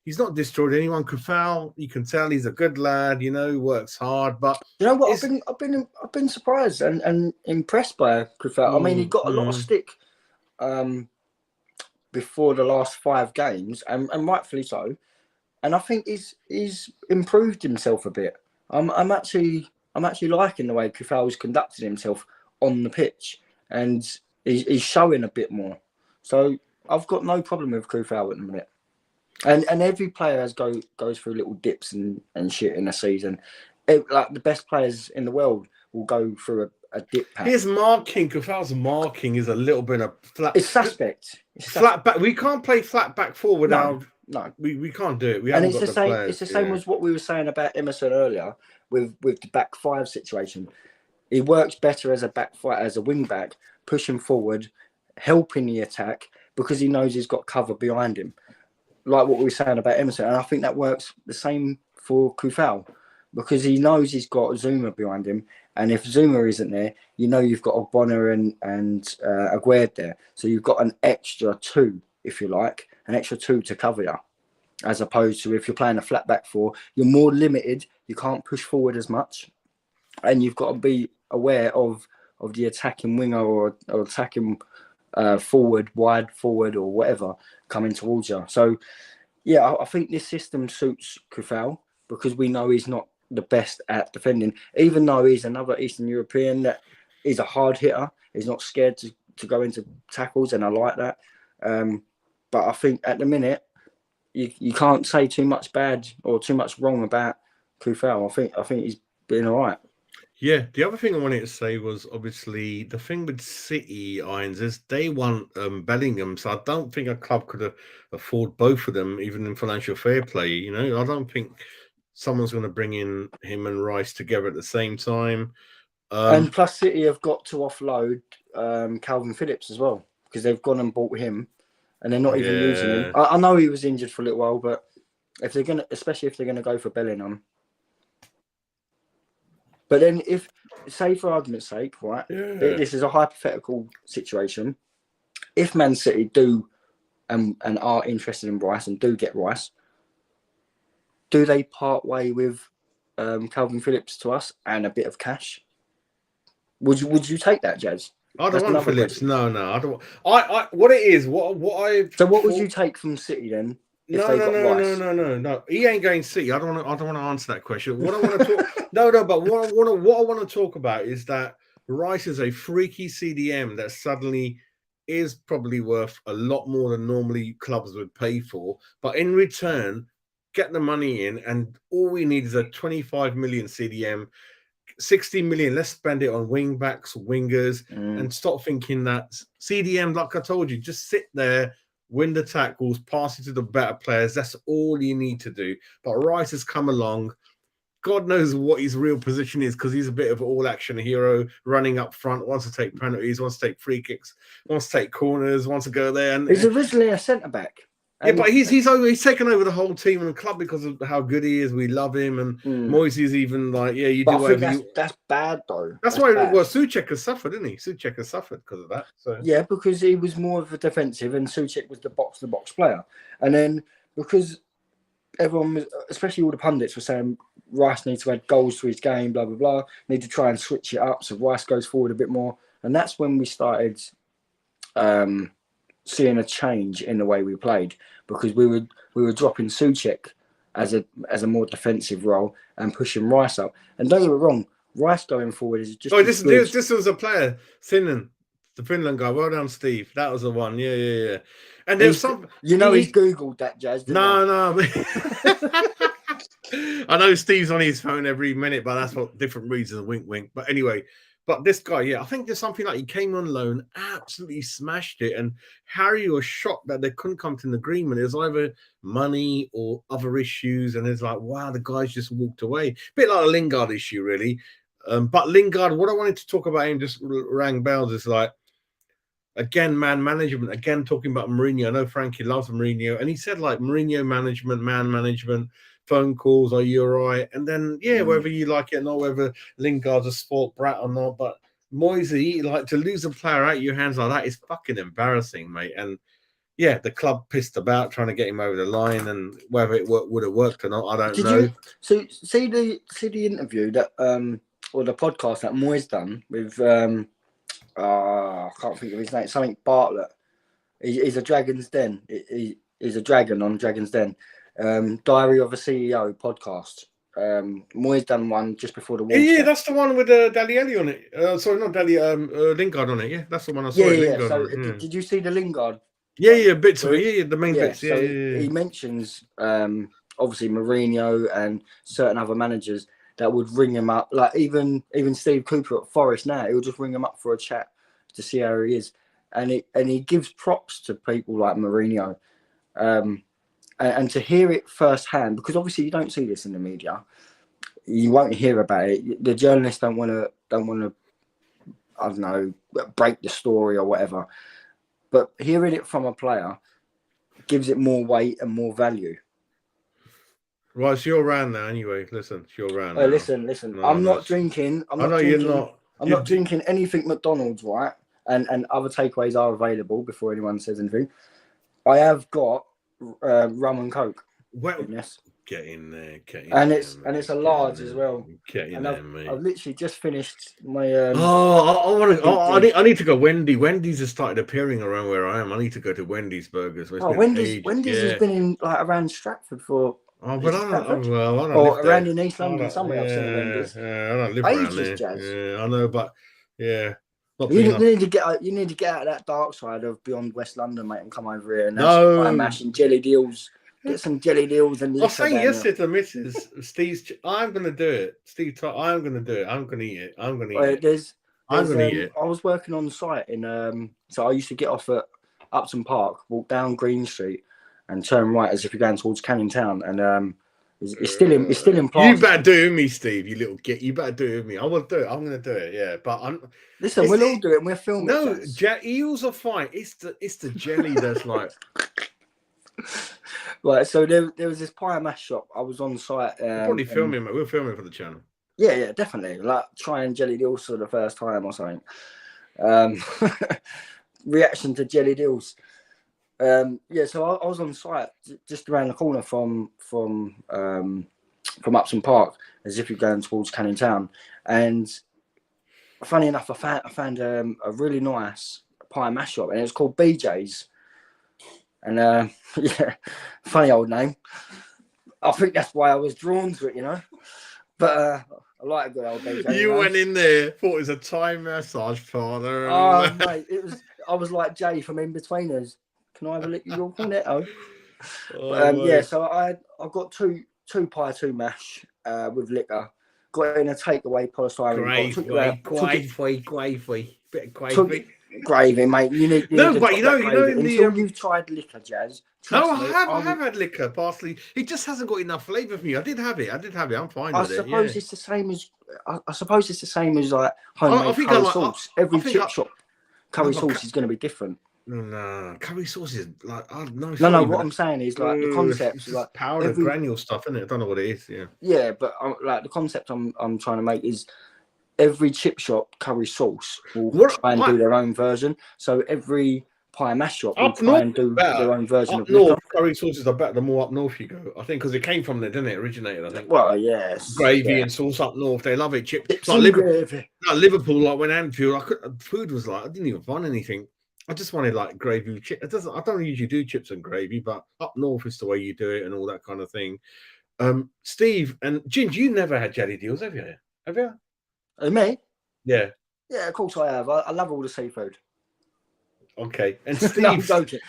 [SPEAKER 1] he's not destroyed anyone. Kefal, you can tell he's a good lad, works hard. But
[SPEAKER 4] you know what? I've been surprised and impressed by Kefal. I mean, he got a lot of stick before the last 5 games, and rightfully so. And I think he's improved himself a bit. I'm actually liking the way Kufal's conducted himself on the pitch, and he's showing a bit more. So I've got no problem with Kufal at the minute. And every player goes through little dips and shit in a season. Like the best players in the world will go through a dip patch.
[SPEAKER 1] His marking, Kufal's marking is a little bit of flat.
[SPEAKER 4] It's suspect.
[SPEAKER 1] Flat back. We can't play flat back forward now.
[SPEAKER 4] No,
[SPEAKER 1] we can't do it. We
[SPEAKER 4] and
[SPEAKER 1] haven't
[SPEAKER 4] it's
[SPEAKER 1] got
[SPEAKER 4] the same.
[SPEAKER 1] players.
[SPEAKER 4] It's the same as what we were saying about Emerson earlier with the back 5 situation. He works better as a back 5, as a wing back, pushing forward, helping the attack because he knows he's got cover behind him. Like what we were saying about Emerson, and I think that works the same for Kufal because he knows he's got Zuma behind him, and if Zuma isn't there, you know you've got Bonner and Aguerd there, so you've got an extra 2, if you like, an extra 2 to cover you, as opposed to if you're playing a flat back 4, you're more limited, you can't push forward as much, and you've got to be aware of the attacking winger or attacking forward, wide forward or whatever coming towards you. So yeah, I think this system suits Kufal because we know he's not the best at defending, even though he's another Eastern European that is a hard hitter. He's not scared to go into tackles, and I like that. But I think at the minute you can't say too much bad or too much wrong about Kufal. I think he's been all right.
[SPEAKER 1] Yeah, the other thing I wanted to say was obviously the thing with City, Irons, is they want Bellingham, so I don't think a club could afford both of them, even in financial fair play. You know, I don't think someone's going to bring in him and Rice together at the same time.
[SPEAKER 4] And plus, City have got to offload Calvin Phillips as well because they've gone and bought him, and they're not even using him. I know he was injured for a little while, but if they're gonna, especially if they're going to go for Bellingham. But then if, say for argument's sake, right, this is a hypothetical situation. If Man City do and are interested in Rice and do get Rice, do they part way with Calvin Phillips to us and a bit of cash? Would you take that, Jazz?
[SPEAKER 1] I don't want Phillips. No, I don't. What it is,
[SPEAKER 4] So what would you take from City then?
[SPEAKER 1] No. He ain't going City. I don't want to answer that question. What I want to talk. But what I want to talk about is that Rice is a freaky CDM that suddenly is probably worth a lot more than normally clubs would pay for. But in return, get the money in, and all we need is a 25 million CDM. 60 million, let's spend it on wing backs, wingers, and stop thinking that CDM, like I told you, just sit there, win the tackles, pass it to the better players. That's all you need to do. But Rice has come along. God knows what his real position is because he's a bit of an all-action hero, running up front, wants to take penalties, wants to take free kicks, wants to take corners, wants to go there. And
[SPEAKER 4] he's originally a centre-back.
[SPEAKER 1] Yeah, but he's taken over the whole team and club because of how good he is. We love him, and Moyes is even like, yeah, you do whatever.
[SPEAKER 4] That's bad though.
[SPEAKER 1] That's why Souček has suffered, didn't he? Souček has suffered because of that. So
[SPEAKER 4] yeah, because he was more of a defensive, and Souček was the box-to-box player. And then because everyone was, especially all the pundits, were saying Rice needs to add goals to his game, blah blah blah. Need to try and switch it up so Rice goes forward a bit more, and that's when we started seeing a change in the way we played because we were dropping Souček as a more defensive role and pushing Rice up. And don't get me wrong, Rice going forward is just.
[SPEAKER 1] Oh, this was a player, Sinan, the Finland guy. Well done, Steve. That was the one. Yeah. And there's some.
[SPEAKER 4] He's googled that, Jazz.
[SPEAKER 1] No. I know Steve's on his phone every minute, but that's for different reasons. Wink, wink. But anyway. But this guy, I think there's something like he came on loan, absolutely smashed it. And Harry was shocked that they couldn't come to an agreement. It was either money or other issues. And it's like, wow, the guy's just walked away. A bit like a Lingard issue, really. But Lingard, what I wanted to talk about him just rang bells is like, again, man management, again, talking about Mourinho. I know Frankie loves Mourinho. And he said like Mourinho management, man management, phone calls, are you all right? And then, whether you like it or not, whether Lingard's a sport brat or not, but Moyes, like to lose a player out of your hands like that is fucking embarrassing, mate. And the club pissed about trying to get him over the line, and whether it would have worked or not, I don't know.
[SPEAKER 4] So see the interview that or the podcast that Moyes done with I can't think of his name, something Bartlett. He's a Dragon's Den. He's a dragon on Dragon's Den. Diary of a CEO podcast. Moyes done one just before the Wolves.
[SPEAKER 1] Yeah, that's the one with Dali on it. Sorry, not Dali. Lingard on it. Yeah, that's the one I saw.
[SPEAKER 4] Yeah.
[SPEAKER 1] Lingard
[SPEAKER 4] So
[SPEAKER 1] on it, yeah.
[SPEAKER 4] did you see the Lingard?
[SPEAKER 1] Yeah, bits of it. Yeah, the main bits.
[SPEAKER 4] So he mentions obviously Mourinho and certain other managers that would ring him up. Like even Steve Cooper at Forest now, he'll just ring him up for a chat to see how he is, and he gives props to people like Mourinho. And to hear it firsthand, because obviously you don't see this in the media, you won't hear about it. The journalists don't want to, I don't know, break the story or whatever. But hearing it from a player gives it more weight and more value.
[SPEAKER 1] Right, it's your round now. Anyway, listen, it's your round.
[SPEAKER 4] Listen.
[SPEAKER 1] No,
[SPEAKER 4] I'm not drinking. I'm not drinking anything McDonald's, right? And other takeaways are available before anyone says anything. I have got rum and coke.
[SPEAKER 1] Well, get in there,
[SPEAKER 4] and it's a large as well.
[SPEAKER 1] Get in there, mate.
[SPEAKER 4] I've literally just finished my.
[SPEAKER 1] I need to go. Wendy's has started appearing around where I am. I need to go to Wendy's Burgers.
[SPEAKER 4] Wendy's has been in like around Stratford for.
[SPEAKER 1] Oh, but I don't
[SPEAKER 4] or around in East London somewhere. I've seen Wendy's.
[SPEAKER 1] Yeah, I don't live around there.
[SPEAKER 4] Jazz.
[SPEAKER 1] Yeah, I know, but yeah.
[SPEAKER 4] You need to get out of that dark side of beyond West London, mate, and come over here and have some mashing jelly deals. Get some jelly deals and.
[SPEAKER 1] I was saying yesterday to Mrs. Steve's. I'm going to do it. Steve, I'm going to do it. I'm going to eat it. I'm going to eat it. I'm going to eat it.
[SPEAKER 4] I was working on site in so I used to get off at Upton Park, walk down Green Street, and turn right as if you're going towards Canning Town, and it's still in place.
[SPEAKER 1] You better do it with me, Steve. You little git. You better do it with me. I will do it. I'm going to do it. Yeah, but
[SPEAKER 4] listen. We'll all do it. And we're filming.
[SPEAKER 1] No, eels are fine. It's the jelly that's like.
[SPEAKER 4] Right, so there was this pie and mash shop. I was on site.
[SPEAKER 1] Probably filming, mate. We're filming for the channel.
[SPEAKER 4] Yeah, definitely. Like trying jelly deals for the first time or something. Reaction to jelly deals. So I was on site just around the corner from Upton Park, as if you're going towards Canning Town. And funny enough, I found a really nice pie and mash shop, and it's called BJ's. And funny old name. I think that's why I was drawn to it, you know. But I like a good old BJ.
[SPEAKER 1] You went in there, thought it was a Thai massage parlour.
[SPEAKER 4] Oh, mate, I was like Jay from In Betweeners. Can I have a lick of your cornetto? So I got two pie, two mash with liquor. Got in a takeaway polystyrene. Gravy, mate. You need
[SPEAKER 1] but you know,
[SPEAKER 4] until you've tried liquor, Jazz.
[SPEAKER 1] No, I have had liquor, parsley. It just hasn't got enough flavour for me. I did have it. I'm fine with it.
[SPEAKER 4] I suppose it's the same as like homemade curry sauce. Every chip shop curry sauce is going to be different.
[SPEAKER 1] No, curry sauce is like no.
[SPEAKER 4] What I'm saying is like the concept is like
[SPEAKER 1] powder granule stuff, isn't it? I don't know what it is. Yeah.
[SPEAKER 4] Yeah, but like the concept I'm trying to make is every chip shop curry sauce will try and do their own version. So every pie and mash shop will try and do their own version of
[SPEAKER 1] north. Curry sauces are better the more up north you go. I think because it came from there, didn't it? Originated, I think.
[SPEAKER 4] Well, yes.
[SPEAKER 1] Gravy and sauce up north, they love it. Chips like Liverpool, like when Anfield, food was like I didn't even find anything. I just wanted like gravy with chips. I don't usually do chips and gravy, but up north is the way you do it and all that kind of thing. Steve and Ginge, you never had jelly deals, have you? Have you?
[SPEAKER 4] Me?
[SPEAKER 1] Yeah.
[SPEAKER 4] Yeah, of course I have. I love all the seafood.
[SPEAKER 1] Okay. And Steve,
[SPEAKER 4] no, I'm joking.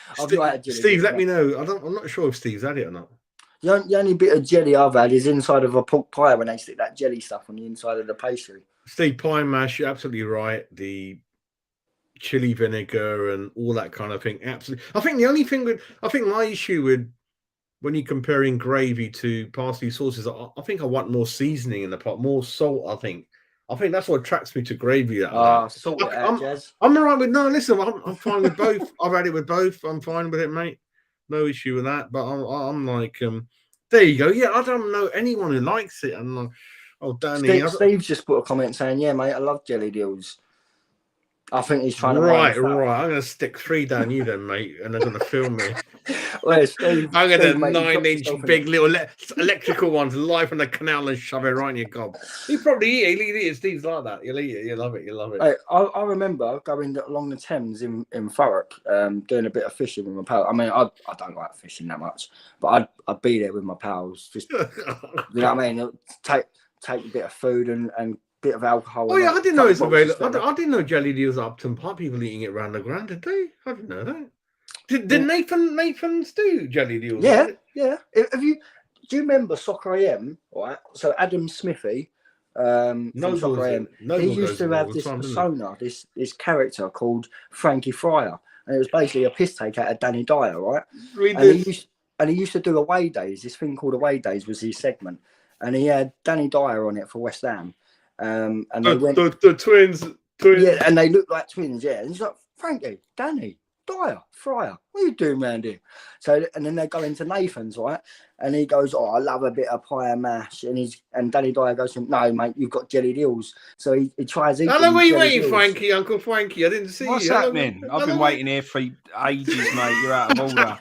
[SPEAKER 1] Steve, let me know. I'm not sure if Steve's had it or not.
[SPEAKER 4] The only bit of jelly I've had is inside of a pork pie when they stick that jelly stuff on the inside of the pastry.
[SPEAKER 1] Steve, pie and mash, you're absolutely right. The chili vinegar and all that kind of thing. Absolutely. I think the only thing my issue with when you're comparing gravy to parsley sauces, I think I want more seasoning in the pot, more salt. I think that's what attracts me to gravy.
[SPEAKER 4] Salt it out, Jazz.
[SPEAKER 1] I'm all right with listen, I'm fine with both. I've had it with both. I'm fine with it, mate. No issue with that. But I'm like, there you go. Yeah, I don't know anyone who likes it. And Danny,
[SPEAKER 4] Steve's just put a comment saying, "Yeah, mate, I love jelly deals." I think he's trying to
[SPEAKER 1] Right. I'm going to stick 3 down you then, mate, and they're going to film me.
[SPEAKER 4] Well, Steve,
[SPEAKER 1] I'm going to
[SPEAKER 4] Steve, mate, you dropped
[SPEAKER 1] 9-inch
[SPEAKER 4] yourself in
[SPEAKER 1] big
[SPEAKER 4] it.
[SPEAKER 1] little electrical ones live from the canal and shove it right in your gob. He probably eat it. He'll eat it. Steve's like that. You'll eat it. You love it. You love it.
[SPEAKER 4] Hey, I remember going along the Thames in Thurrock, doing a bit of fishing with my pal. I mean, I don't like fishing that much, but I'd be there with my pals. Just, you know what I mean? Take a bit of food and bit of alcohol.
[SPEAKER 1] Oh yeah, I didn't know it's available.
[SPEAKER 4] Together.
[SPEAKER 1] I didn't know jelly deals at Upton Park. People eating it around the ground, did they? I didn't know that. Did Nathan's do jelly deals?
[SPEAKER 4] Yeah. Do you remember Soccer AM? Right. So Adam Smithy, from Soccer AM, he used to have this persona, this character called Frankie Fryer, and it was basically a piss take out of Danny Dyer, right? And he used to do away days. This thing called away days was his segment, and he had Danny Dyer on it for West Ham. And they went
[SPEAKER 1] the twins.
[SPEAKER 4] Yeah, and they looked like twins, yeah. And he's like, Frankie, Danny, Dyer, Fryer, what are you doing around here? So, and then they go into Nathan's, right? And he goes, oh, I love a bit of pie and mash. And Danny Dyer goes to him, no, mate, you've got jelly deals. So he tries eating.
[SPEAKER 1] How long were you waiting, Frankie, Uncle Frankie? I didn't see
[SPEAKER 2] What's
[SPEAKER 1] you.
[SPEAKER 2] happening? I've been waiting here for ages, mate. You're out of order.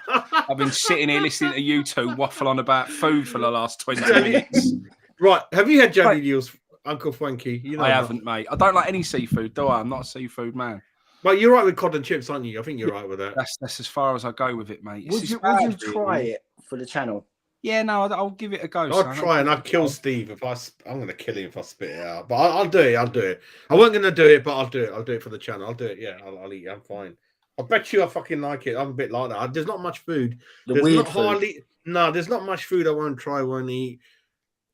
[SPEAKER 2] I've been sitting here listening to you two waffle on about food for the last 20 minutes.
[SPEAKER 1] Right, have you had jelly deals, Uncle Frankie? You know
[SPEAKER 2] I haven't, mate. I don't like any seafood, do I? I'm not a seafood man.
[SPEAKER 1] But you're right with cod and chips, aren't you? I think you're right with that.
[SPEAKER 2] That's as far as I go with it, mate.
[SPEAKER 4] Would you try it for the channel?
[SPEAKER 2] Yeah, no, I'll give it a go.
[SPEAKER 1] I'll try and I'll kill Steve if I'm going to kill him if I spit it out. But I'll do it. I wasn't going to do it, but I'll do it. I'll do it for the channel. I'll do it. Yeah, I'll eat it. I'm fine. I bet you I fucking like it. I'm a bit like that. There's not much food. There's not much food I won't try, won't eat.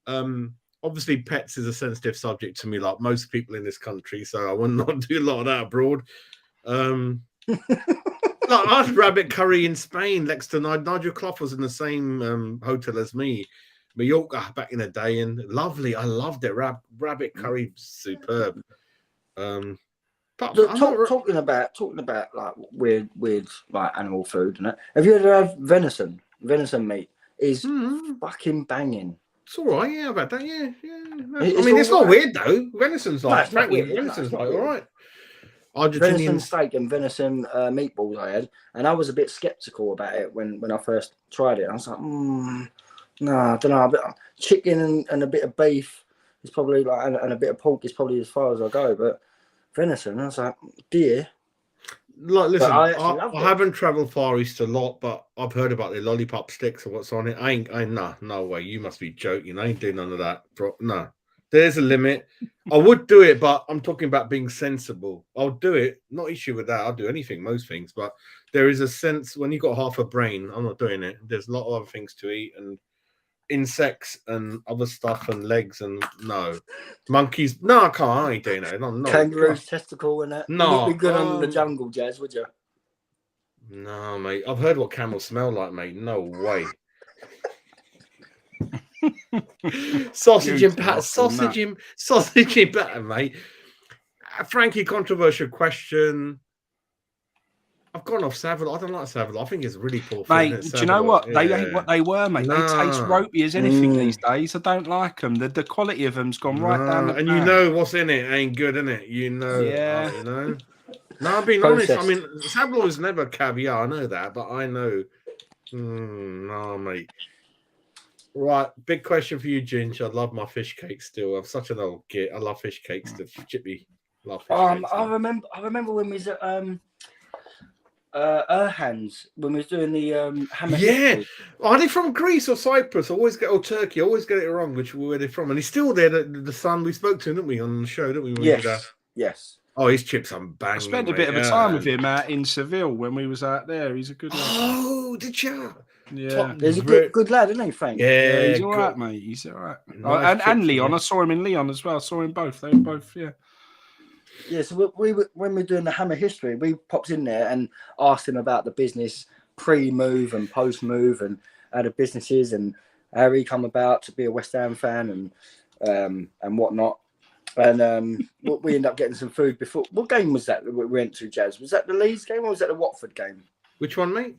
[SPEAKER 1] Obviously, pets is a sensitive subject to me, like most people in this country. So I will not do a lot of that abroad. Like, I had rabbit curry in Spain. Nigel Clough was in the same hotel as me, Mallorca, back in the day, and lovely. I loved it. Rabbit curry, superb.
[SPEAKER 4] Talking about like weird like animal food and that. Have you ever had venison? Venison meat is fucking banging.
[SPEAKER 1] It's all right, yeah, about that, yeah. It's not weird though. Venison's like, frankly, venison's like all right.
[SPEAKER 4] Venison steak and venison meatballs I had, and I was a bit skeptical about it when I first tried it. I was like, no, I don't know. A bit of chicken and a bit of beef is probably like, and a bit of pork is probably as far as I go. But venison, I was like, dear.
[SPEAKER 1] Like, listen, I haven't travelled far east a lot, but I've heard about the lollipop sticks or what's on it. No way. You must be joking. I ain't doing none of that, bro. No. There's a limit. I would do it, but I'm talking about being sensible. I'll do it. Not issue with that. I'll do anything, most things. But there is a sense when you've got half a brain, I'm not doing it. There's a lot of other things to eat and insects and other stuff and legs and no. Monkeys. No, I can't. I ain't doing it. No.
[SPEAKER 4] Kangaroo's testicle and that.
[SPEAKER 1] No.
[SPEAKER 4] You wouldn't be good on the jungle, Jazz, would you?
[SPEAKER 1] No, mate. I've heard what camels smell like, mate. No way. Sausage and batter, mate. Frankie, controversial question. I've gone off Savile. I don't like Savile. I think it's really poor food.
[SPEAKER 2] Mate, do you know what? They ain't what they were, mate. They taste ropey as anything these days. I don't like them. The quality of them's gone right down the
[SPEAKER 1] and
[SPEAKER 2] back.
[SPEAKER 1] You know what's in it ain't good, innit? You know.
[SPEAKER 2] Yeah.
[SPEAKER 1] You know. No, I'm being honest. I mean, Savile is never caviar. I know that, but I know. No, mate. Right, big question for you, Ginge. I love my fish cake still. I'm such an old git. I love fish cakes. The chippy. Love fish cakes.
[SPEAKER 4] I remember when we was at Erhan's when we was doing the hammer.
[SPEAKER 1] Yeah, are they from Greece or Cyprus? Or Turkey? I always get it wrong. Where they're from? And he's still there. The son we spoke to, didn't we, on the show? Didn't we?
[SPEAKER 4] Yes.
[SPEAKER 1] Oh, his chips are banging.
[SPEAKER 2] I spent a bit of a time with him out in Seville when we was out there. He's a good lad.
[SPEAKER 1] Oh, did you?
[SPEAKER 2] Yeah,
[SPEAKER 4] he's a good lad, isn't he, Frank?
[SPEAKER 1] Yeah,
[SPEAKER 2] he's all right, mate. He's all right. Nice and Leon, I saw him in Leon as well. I saw him both. They were both, yeah.
[SPEAKER 4] Yeah, so when we were doing the Hammer history, we popped in there and asked him about the business pre-move and post-move and how the business is and how he come about to be a West Ham fan and whatnot. And we ended up getting some food before. What game was that we went to, Jazz? Was that the Leeds game or was that the Watford game?
[SPEAKER 1] Which one, mate?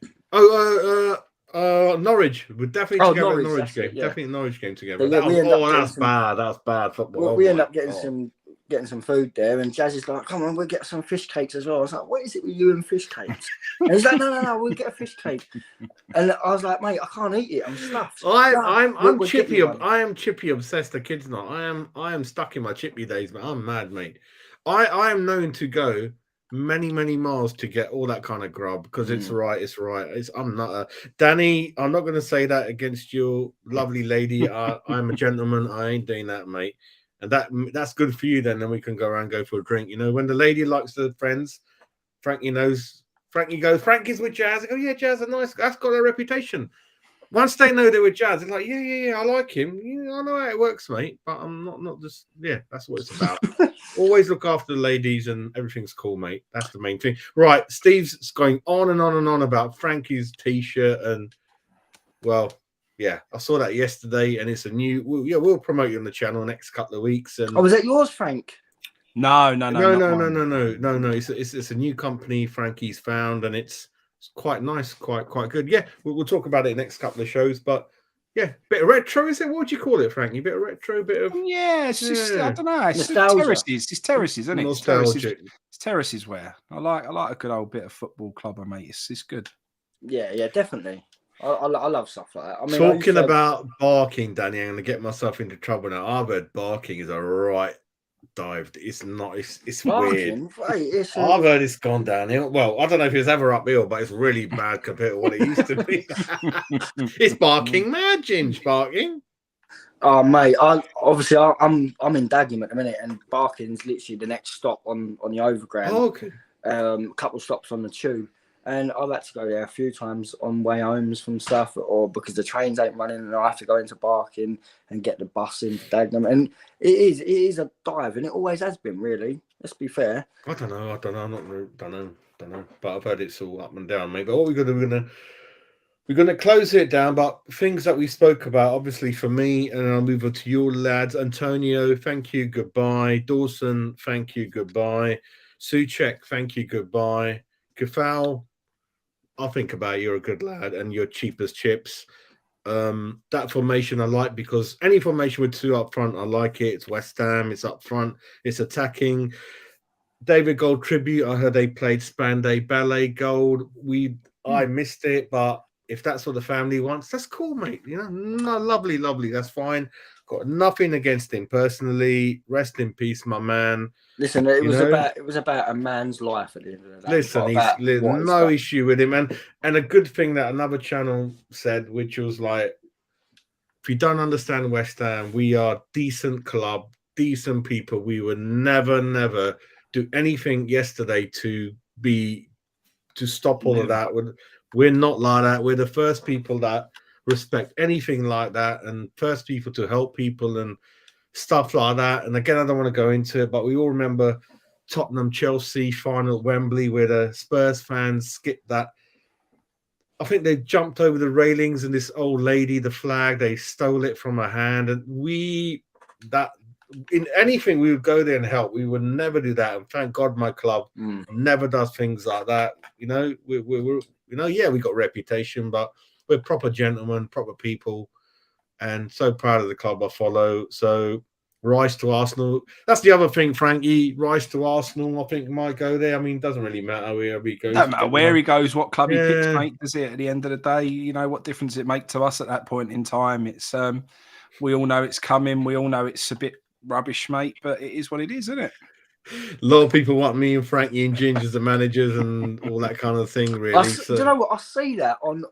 [SPEAKER 1] Norwich. We're definitely together. Norwich game. Definitely Norwich game together.
[SPEAKER 4] Yeah,
[SPEAKER 1] that's bad. That's bad football.
[SPEAKER 4] We ended up getting some getting some food there, and Jazz is like, "Come on, we'll get some fish cakes as well." I was like, "What is it with you and fish cakes?" And he's like, "No, we'll get a fish cake." And I was like, "Mate, I can't eat it. I'm stuffed."
[SPEAKER 1] I'm
[SPEAKER 4] We'll
[SPEAKER 1] chippy.
[SPEAKER 4] get you one.
[SPEAKER 1] I am chippy obsessed. The kids not. I am stuck in my chippy days, but I'm mad, mate. I am known to go many miles to get all that kind of grub because it's right. I'm not a Danny. I'm not going to say that against your lovely lady. I'm a gentleman. I ain't doing that, mate. And that's good for you. Then we can go around, go for a drink. You know, when the lady likes the friends, Frankie knows. Frankie goes, Frankie's with Jazz. I go, yeah, Jazz are nice. That's got a reputation. Once they know they're with Jazz, it's like, yeah, I like him. I know how it works, mate. But I'm not just, that's what it's about. Always look after the ladies and everything's cool, mate. That's the main thing. Right, Steve's going on and on about Frankie's T-shirt and, well, yeah, I saw that yesterday and it's a new, we'll promote you on the channel next couple of weeks. And
[SPEAKER 4] was that yours, Frank?
[SPEAKER 1] No. It's a new company Frankie's found, and it's quite nice, quite good. Yeah, we'll talk about it next couple of shows. But yeah, bit of retro, is it? What would you call it, Frankie? Bit of retro, bit of
[SPEAKER 2] it's just I don't know. It's
[SPEAKER 4] nostalgia.
[SPEAKER 2] Terraces. It's terraces, isn't it?
[SPEAKER 1] Nostalgic.
[SPEAKER 2] It's terraces wear. I like a good old bit of football clubber, mate. It's good.
[SPEAKER 4] Yeah, definitely. I love stuff like that. I mean,
[SPEAKER 1] talking about barking, Danny, I'm gonna get myself into trouble now. I've heard barking is a right dived. It's not. It's weird.
[SPEAKER 4] Right,
[SPEAKER 1] I've heard it's gone downhill. Well, I don't know if it's ever uphill, but it's really bad compared to what it used to be. It's barking mad, Ginge. Barking.
[SPEAKER 4] Oh mate, I'm in Dagenham at the minute, and Barking's literally the next stop on the overground.
[SPEAKER 1] Oh, okay.
[SPEAKER 4] A couple of stops on the tube, and I've had to go there a few times on way homes from stuff, or because the trains ain't running, and I have to go into Barking and get the bus into Dagenham, and it is a dive, and it always has been, really. Let's be fair.
[SPEAKER 1] I don't know. I don't know. But I've heard it's all up and down, mate. But what we're gonna close it down. But things that we spoke about, obviously, for me, and I'll move on to your lads. Antonio, thank you, goodbye. Dawson, thank you, goodbye. Suchek, thank you, goodbye. Kafal, I'll think about it. You're a good lad, and you're cheap as chips. That formation I like because any formation with two up front, I like it. It's West Ham, it's up front, it's attacking. David Gold tribute. I heard they played Spanday Ballet Gold. I missed it, but if that's what the family wants, that's cool, mate. You know, no, lovely. That's fine. Got nothing against him personally. Rest in peace, my man.
[SPEAKER 4] Listen, it was about a man's life at the end of the day.
[SPEAKER 1] Listen, he's no issue with him, and a good thing that another channel said, which was like, if you don't understand West Ham, we are decent club, decent people. We would never do anything yesterday to stop all of that. We're not like that. We're the first people that respect anything like that, and first people to help people and stuff like that. And again, I don't want to go into it, but we all remember Tottenham Chelsea final at Wembley where the Spurs fans skipped that. I think they jumped over the railings, and this old lady, the flag, they stole it from her hand. And in anything, we would go there and help. We would never do that. And thank God my club never does things like that. You know, we got reputation, but we're proper gentlemen, proper people, and so proud of the club I follow. So rise to Arsenal. That's the other thing, Frankie. Rise to Arsenal. I think might go there. I mean, it doesn't really matter where he goes.
[SPEAKER 2] Doesn't matter where he goes, what club he picks, mate. Does it? At the end of the day, you know what difference it make to us at that point in time. It's we all know it's coming. We all know it's a bit rubbish, mate. But it is what it is, isn't it?
[SPEAKER 1] A lot of people want me and Frankie and Ginge as the managers and all that kind of thing, really.
[SPEAKER 4] Do you know what? I see that on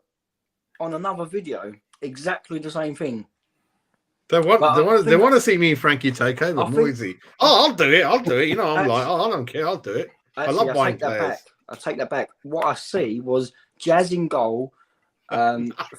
[SPEAKER 4] another video. Exactly the same thing.
[SPEAKER 1] They want to see me and Frankie take over, Moyes. I'll do it. You know, I don't care. I'll do it.
[SPEAKER 4] Actually,
[SPEAKER 1] I love buying players.
[SPEAKER 4] I take that back. What I see was Jazz in goal,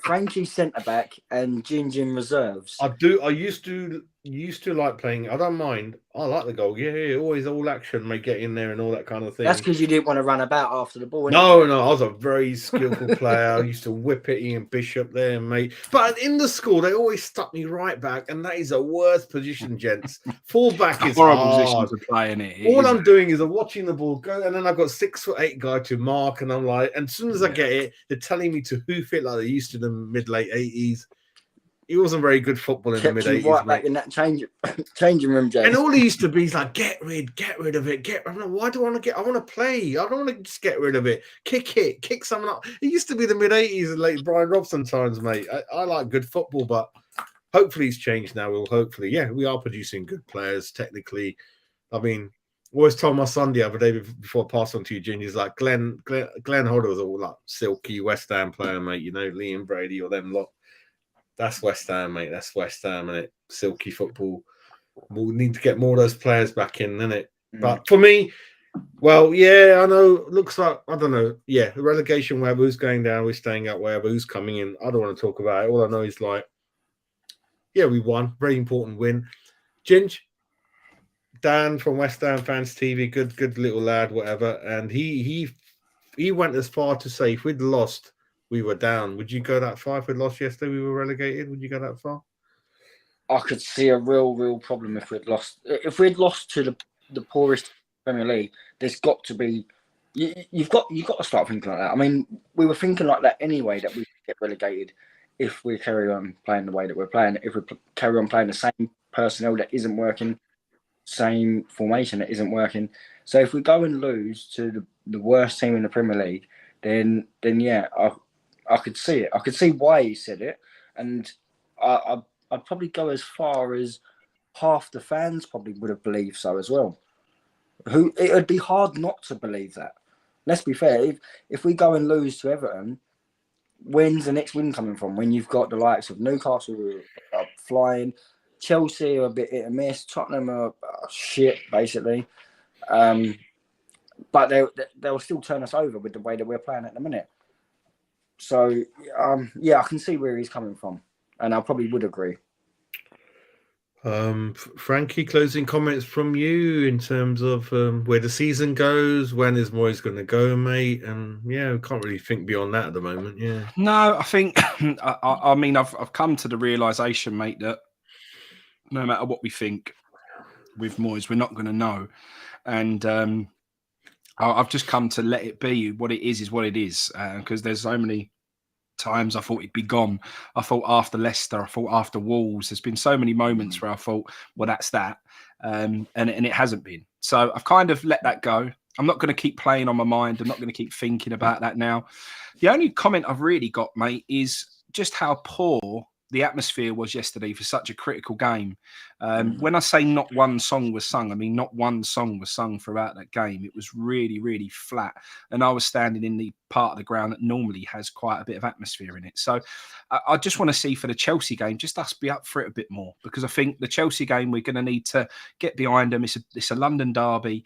[SPEAKER 4] Frankie centre back, and Ginge in reserves.
[SPEAKER 1] I used to like playing. I don't mind. I like the goal. Yeah, always all action, mate. Get in there and all that kind of thing.
[SPEAKER 4] That's because you didn't want to run about after the ball.
[SPEAKER 1] No, I was a very skillful player. I used to whip it, Ian Bishop there, mate. But in the school, they always stuck me right back, and that is the worst position, gents. Full back is
[SPEAKER 2] horrible position to play in it.
[SPEAKER 1] All I'm doing is I'm watching the ball go, and then I've got 6'8" guy to mark, and I'm like, and as soon as I get it, they're telling me to hoof it like they used to in the mid-late 80s. he wasn't very good football in the
[SPEAKER 4] Kept you
[SPEAKER 1] mid-80s,
[SPEAKER 4] right
[SPEAKER 1] mate.
[SPEAKER 4] back in that changing room, James.
[SPEAKER 1] And all he used to be is like, get rid of it. I'm like, why do I want to I want to play. I don't want to just get rid of it. Kick someone up. It used to be the mid-80s and late Brian Robson times, mate. I like good football, but hopefully it's changed now. We are producing good players technically. I mean, I always told my son the other day before I passed on to you, Jin, he's like, Glenn Hodder was all like silky West Ham player, mate. You know, Liam Brady or them lot. That's West Ham, mate. That's West Ham, and silky football. We'll need to get more of those players back in, innit? But for me, well, yeah, I know. Looks like, I don't know. Yeah, the relegation, wherever who's going down, we're staying up, wherever who's coming in. I don't want to talk about it. All I know is like, yeah, we won. Very important win. Ginge, Dan from West Ham Fans TV, good little lad, whatever. And he went as far to say if we'd lost, we were down. Would you go that far? If we'd lost yesterday, we were relegated. Would you go that far?
[SPEAKER 4] I could see a real problem if we'd lost. If we'd lost to the poorest Premier League, there's got to be. You've got to start thinking like that. I mean, we were thinking like that anyway, that we get relegated if we carry on playing the way that we're playing. If we carry on playing the same personnel that isn't working, same formation that isn't working. So if we go and lose to the worst team in the Premier League, then yeah, I could see it. I could see why he said it, and I'd probably go as far as half the fans probably would have believed so as well. It would be hard not to believe that. Let's be fair. If we go and lose to Everton, when's the next win coming from? When you've got the likes of Newcastle who are flying, Chelsea are a bit hit and miss, Tottenham are shit basically, but they'll still turn us over with the way that we're playing at the minute. So yeah, I can see where he's coming from, and I probably would agree.
[SPEAKER 1] Frankie, closing comments from you in terms of where the season goes. When is Moyes going to go, mate? And yeah, we can't really think beyond that at the moment. Yeah.
[SPEAKER 2] No, I think I mean I've come to the realization, mate, that no matter what we think with Moyes, we're not going to know, and I've just come to let it be. What it is what it is, because there's so many times I thought he'd be gone. I thought after Leicester, I thought after Wolves. There's been so many moments where I thought, well, that's that, and it hasn't been. So I've kind of let that go. I'm not going to keep playing on my mind. I'm not going to keep thinking about that now. The only comment I've really got, mate, is just how poor the atmosphere was yesterday for such a critical game. When I say not one song was sung, I mean not one song was sung throughout that game. It was really, really flat. And I was standing in the part of the ground that normally has quite a bit of atmosphere in it. So I just want to see for the Chelsea game, just us be up for it a bit more, because I think the Chelsea game, we're going to need to get behind them. It's a London derby.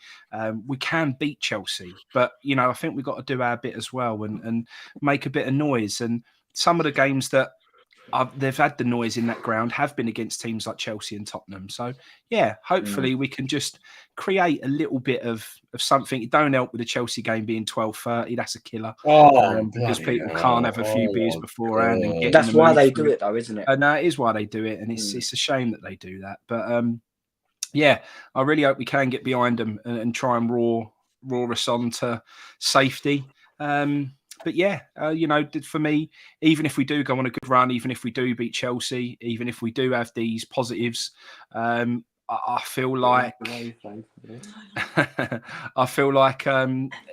[SPEAKER 2] We can beat Chelsea, but, you know, I think we've got to do our bit as well and make a bit of noise. And some of the games that they've had the noise in that ground have been against teams like Chelsea and Tottenham. So, yeah, hopefully we can just create a little bit of something. It don't help with the Chelsea game being 12:30. That's a killer. Because people can't have a few beers beforehand. And get
[SPEAKER 4] that's why they do it, though, isn't it?
[SPEAKER 2] No, it is why they do it. And it's a shame that they do that. But, yeah, I really hope we can get behind them and try and roar us on to safety. But yeah, you know, for me, even if we do go on a good run, even if we do beat Chelsea, even if we do have these positives, I feel like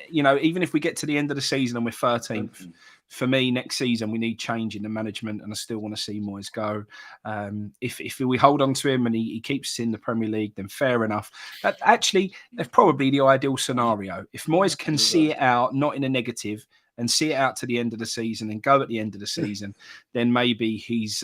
[SPEAKER 2] you know, even if we get to the end of the season and we're 13th, for me, next season we need change in the management, and I still want to see Moyes go. If we hold on to him and he keeps us in the Premier League, then fair enough. Actually, that's probably the ideal scenario. If Moyes can see it out, not in a negative, and see it out to the end of the season and go at the end of the season, then maybe he's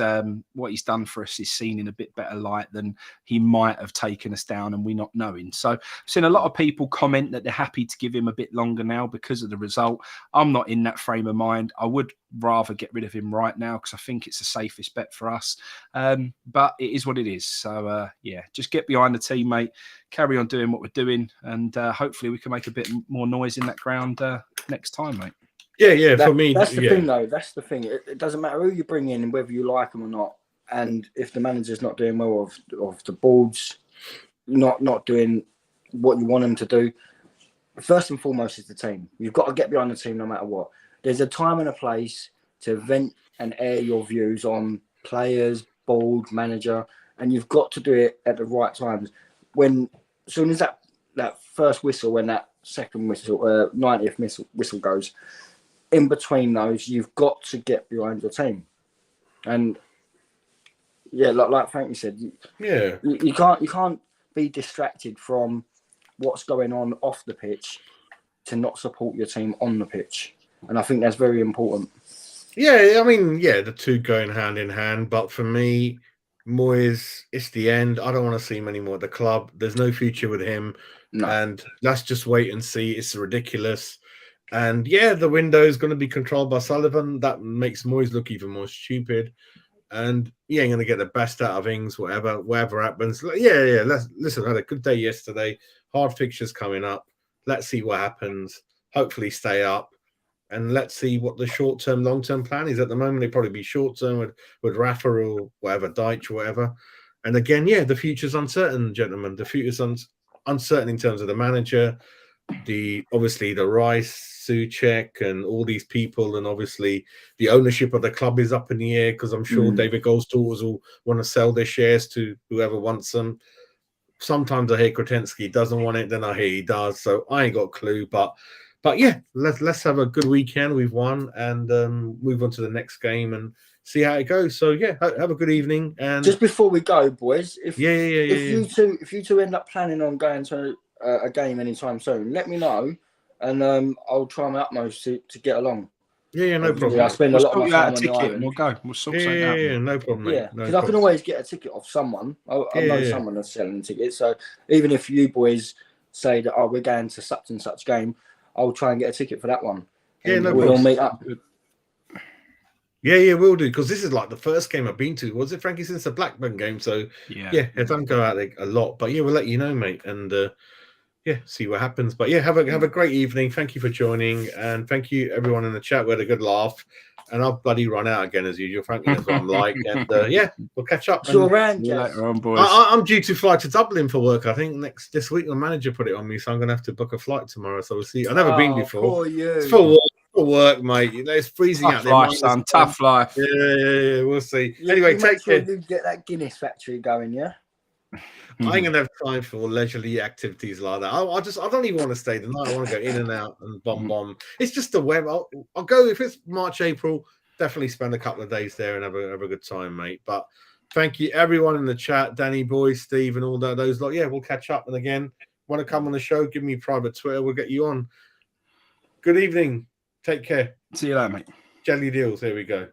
[SPEAKER 2] what he's done for us is seen in a bit better light than he might have taken us down and we not knowing. So I've seen a lot of people comment that they're happy to give him a bit longer now because of the result. I'm not in that frame of mind. I would rather get rid of him right now because I think it's the safest bet for us. But it is what it is. So, yeah, just get behind the team, mate. Carry on doing what we're doing. And hopefully we can make a bit more noise in that ground next time, mate.
[SPEAKER 1] Yeah, for me.
[SPEAKER 4] That's the thing, though. That's the thing. It doesn't matter who you bring in and whether you like them or not. And if the manager's not doing well, of the boards not doing what you want them to do, first and foremost is the team. You've got to get behind the team no matter what. There's a time and a place to vent and air your views on players, board, manager, and you've got to do it at the right times. As soon as that first whistle, when that second whistle, 90th whistle goes, in between those, you've got to get behind your team. And yeah, like Frankie said, you can't be distracted from what's going on off the pitch to not support your team on the pitch. And I think that's very important.
[SPEAKER 1] Yeah, I mean, the two going hand in hand. But for me, Moyes, it's the end. I don't want to see him anymore at the club. There's no future with him.
[SPEAKER 4] No.
[SPEAKER 1] And let's just wait and see. It's ridiculous. And the window is going to be controlled by Sullivan. That makes Moyes look even more stupid. And he ain't going to get the best out of things, whatever happens. Listen, I had a good day yesterday. Hard fixtures coming up. Let's see what happens. Hopefully stay up. And let's see what the short-term, long-term plan is. At the moment, it'd probably be short-term with Rafa or whatever, Deitch or whatever. And again, the future's uncertain, gentlemen. The future's uncertain in terms of the manager, obviously the Rice, Souček, and all these people, and obviously the ownership of the club is up in the air because I'm sure David Goldstall's will want to sell their shares to whoever wants them. Sometimes I hear Krotensky doesn't want it, then I hear he does. So I ain't got a clue, but let's have a good weekend. We've won, and move on to the next game and see how it goes. So have a good evening. And
[SPEAKER 4] just before we go, boys, if you two end up planning on going to a game anytime soon, let me know, and I'll try my utmost to get along.
[SPEAKER 1] No problem.
[SPEAKER 4] I spend a lot of my time on the island.
[SPEAKER 2] We'll go. We'll sort something out.
[SPEAKER 1] No problem, mate.
[SPEAKER 4] Because I can always get a ticket off someone. I know someone that's selling tickets. So even if you boys say that, we're going to such and such game, I'll try and get a ticket for that one. We'll all meet up.
[SPEAKER 1] We'll do, because this is like the first game I've been to. Was it, Frankie, since the Blackburn game? So I don't go out there a lot, but we'll let you know, mate, and see what happens. But have a great evening. Thank you for joining, and thank you everyone in the chat. We had a good laugh, and I'll bloody run out again as usual. Frankie knows what I'm like, and we'll catch up.
[SPEAKER 2] Later on, boys.
[SPEAKER 1] I'm due to fly to Dublin for work. I think this week my manager put it on me, so I'm gonna have to book a flight tomorrow. So we'll see. I've never been before.
[SPEAKER 4] Poor you.
[SPEAKER 1] It's for work, mate. It's freezing out there.
[SPEAKER 2] Tough life, son. Tough life.
[SPEAKER 1] Yeah. We'll see. Anyway, take care.
[SPEAKER 4] You get that Guinness factory going, yeah.
[SPEAKER 1] I ain't gonna have time for leisurely activities like that. I don't even want to stay the night. I want to go in and out and bomb. It's just the weather. I'll go if it's March, April. Definitely spend a couple of days there and have a good time, mate. But thank you everyone in the chat, Danny Boy, Steve, and all those lot. We'll catch up. And again, want to come on the show? Give me private Twitter. We'll get you on. Good evening. Take care.
[SPEAKER 2] See you later, mate.
[SPEAKER 1] Jelly deals. Here we go.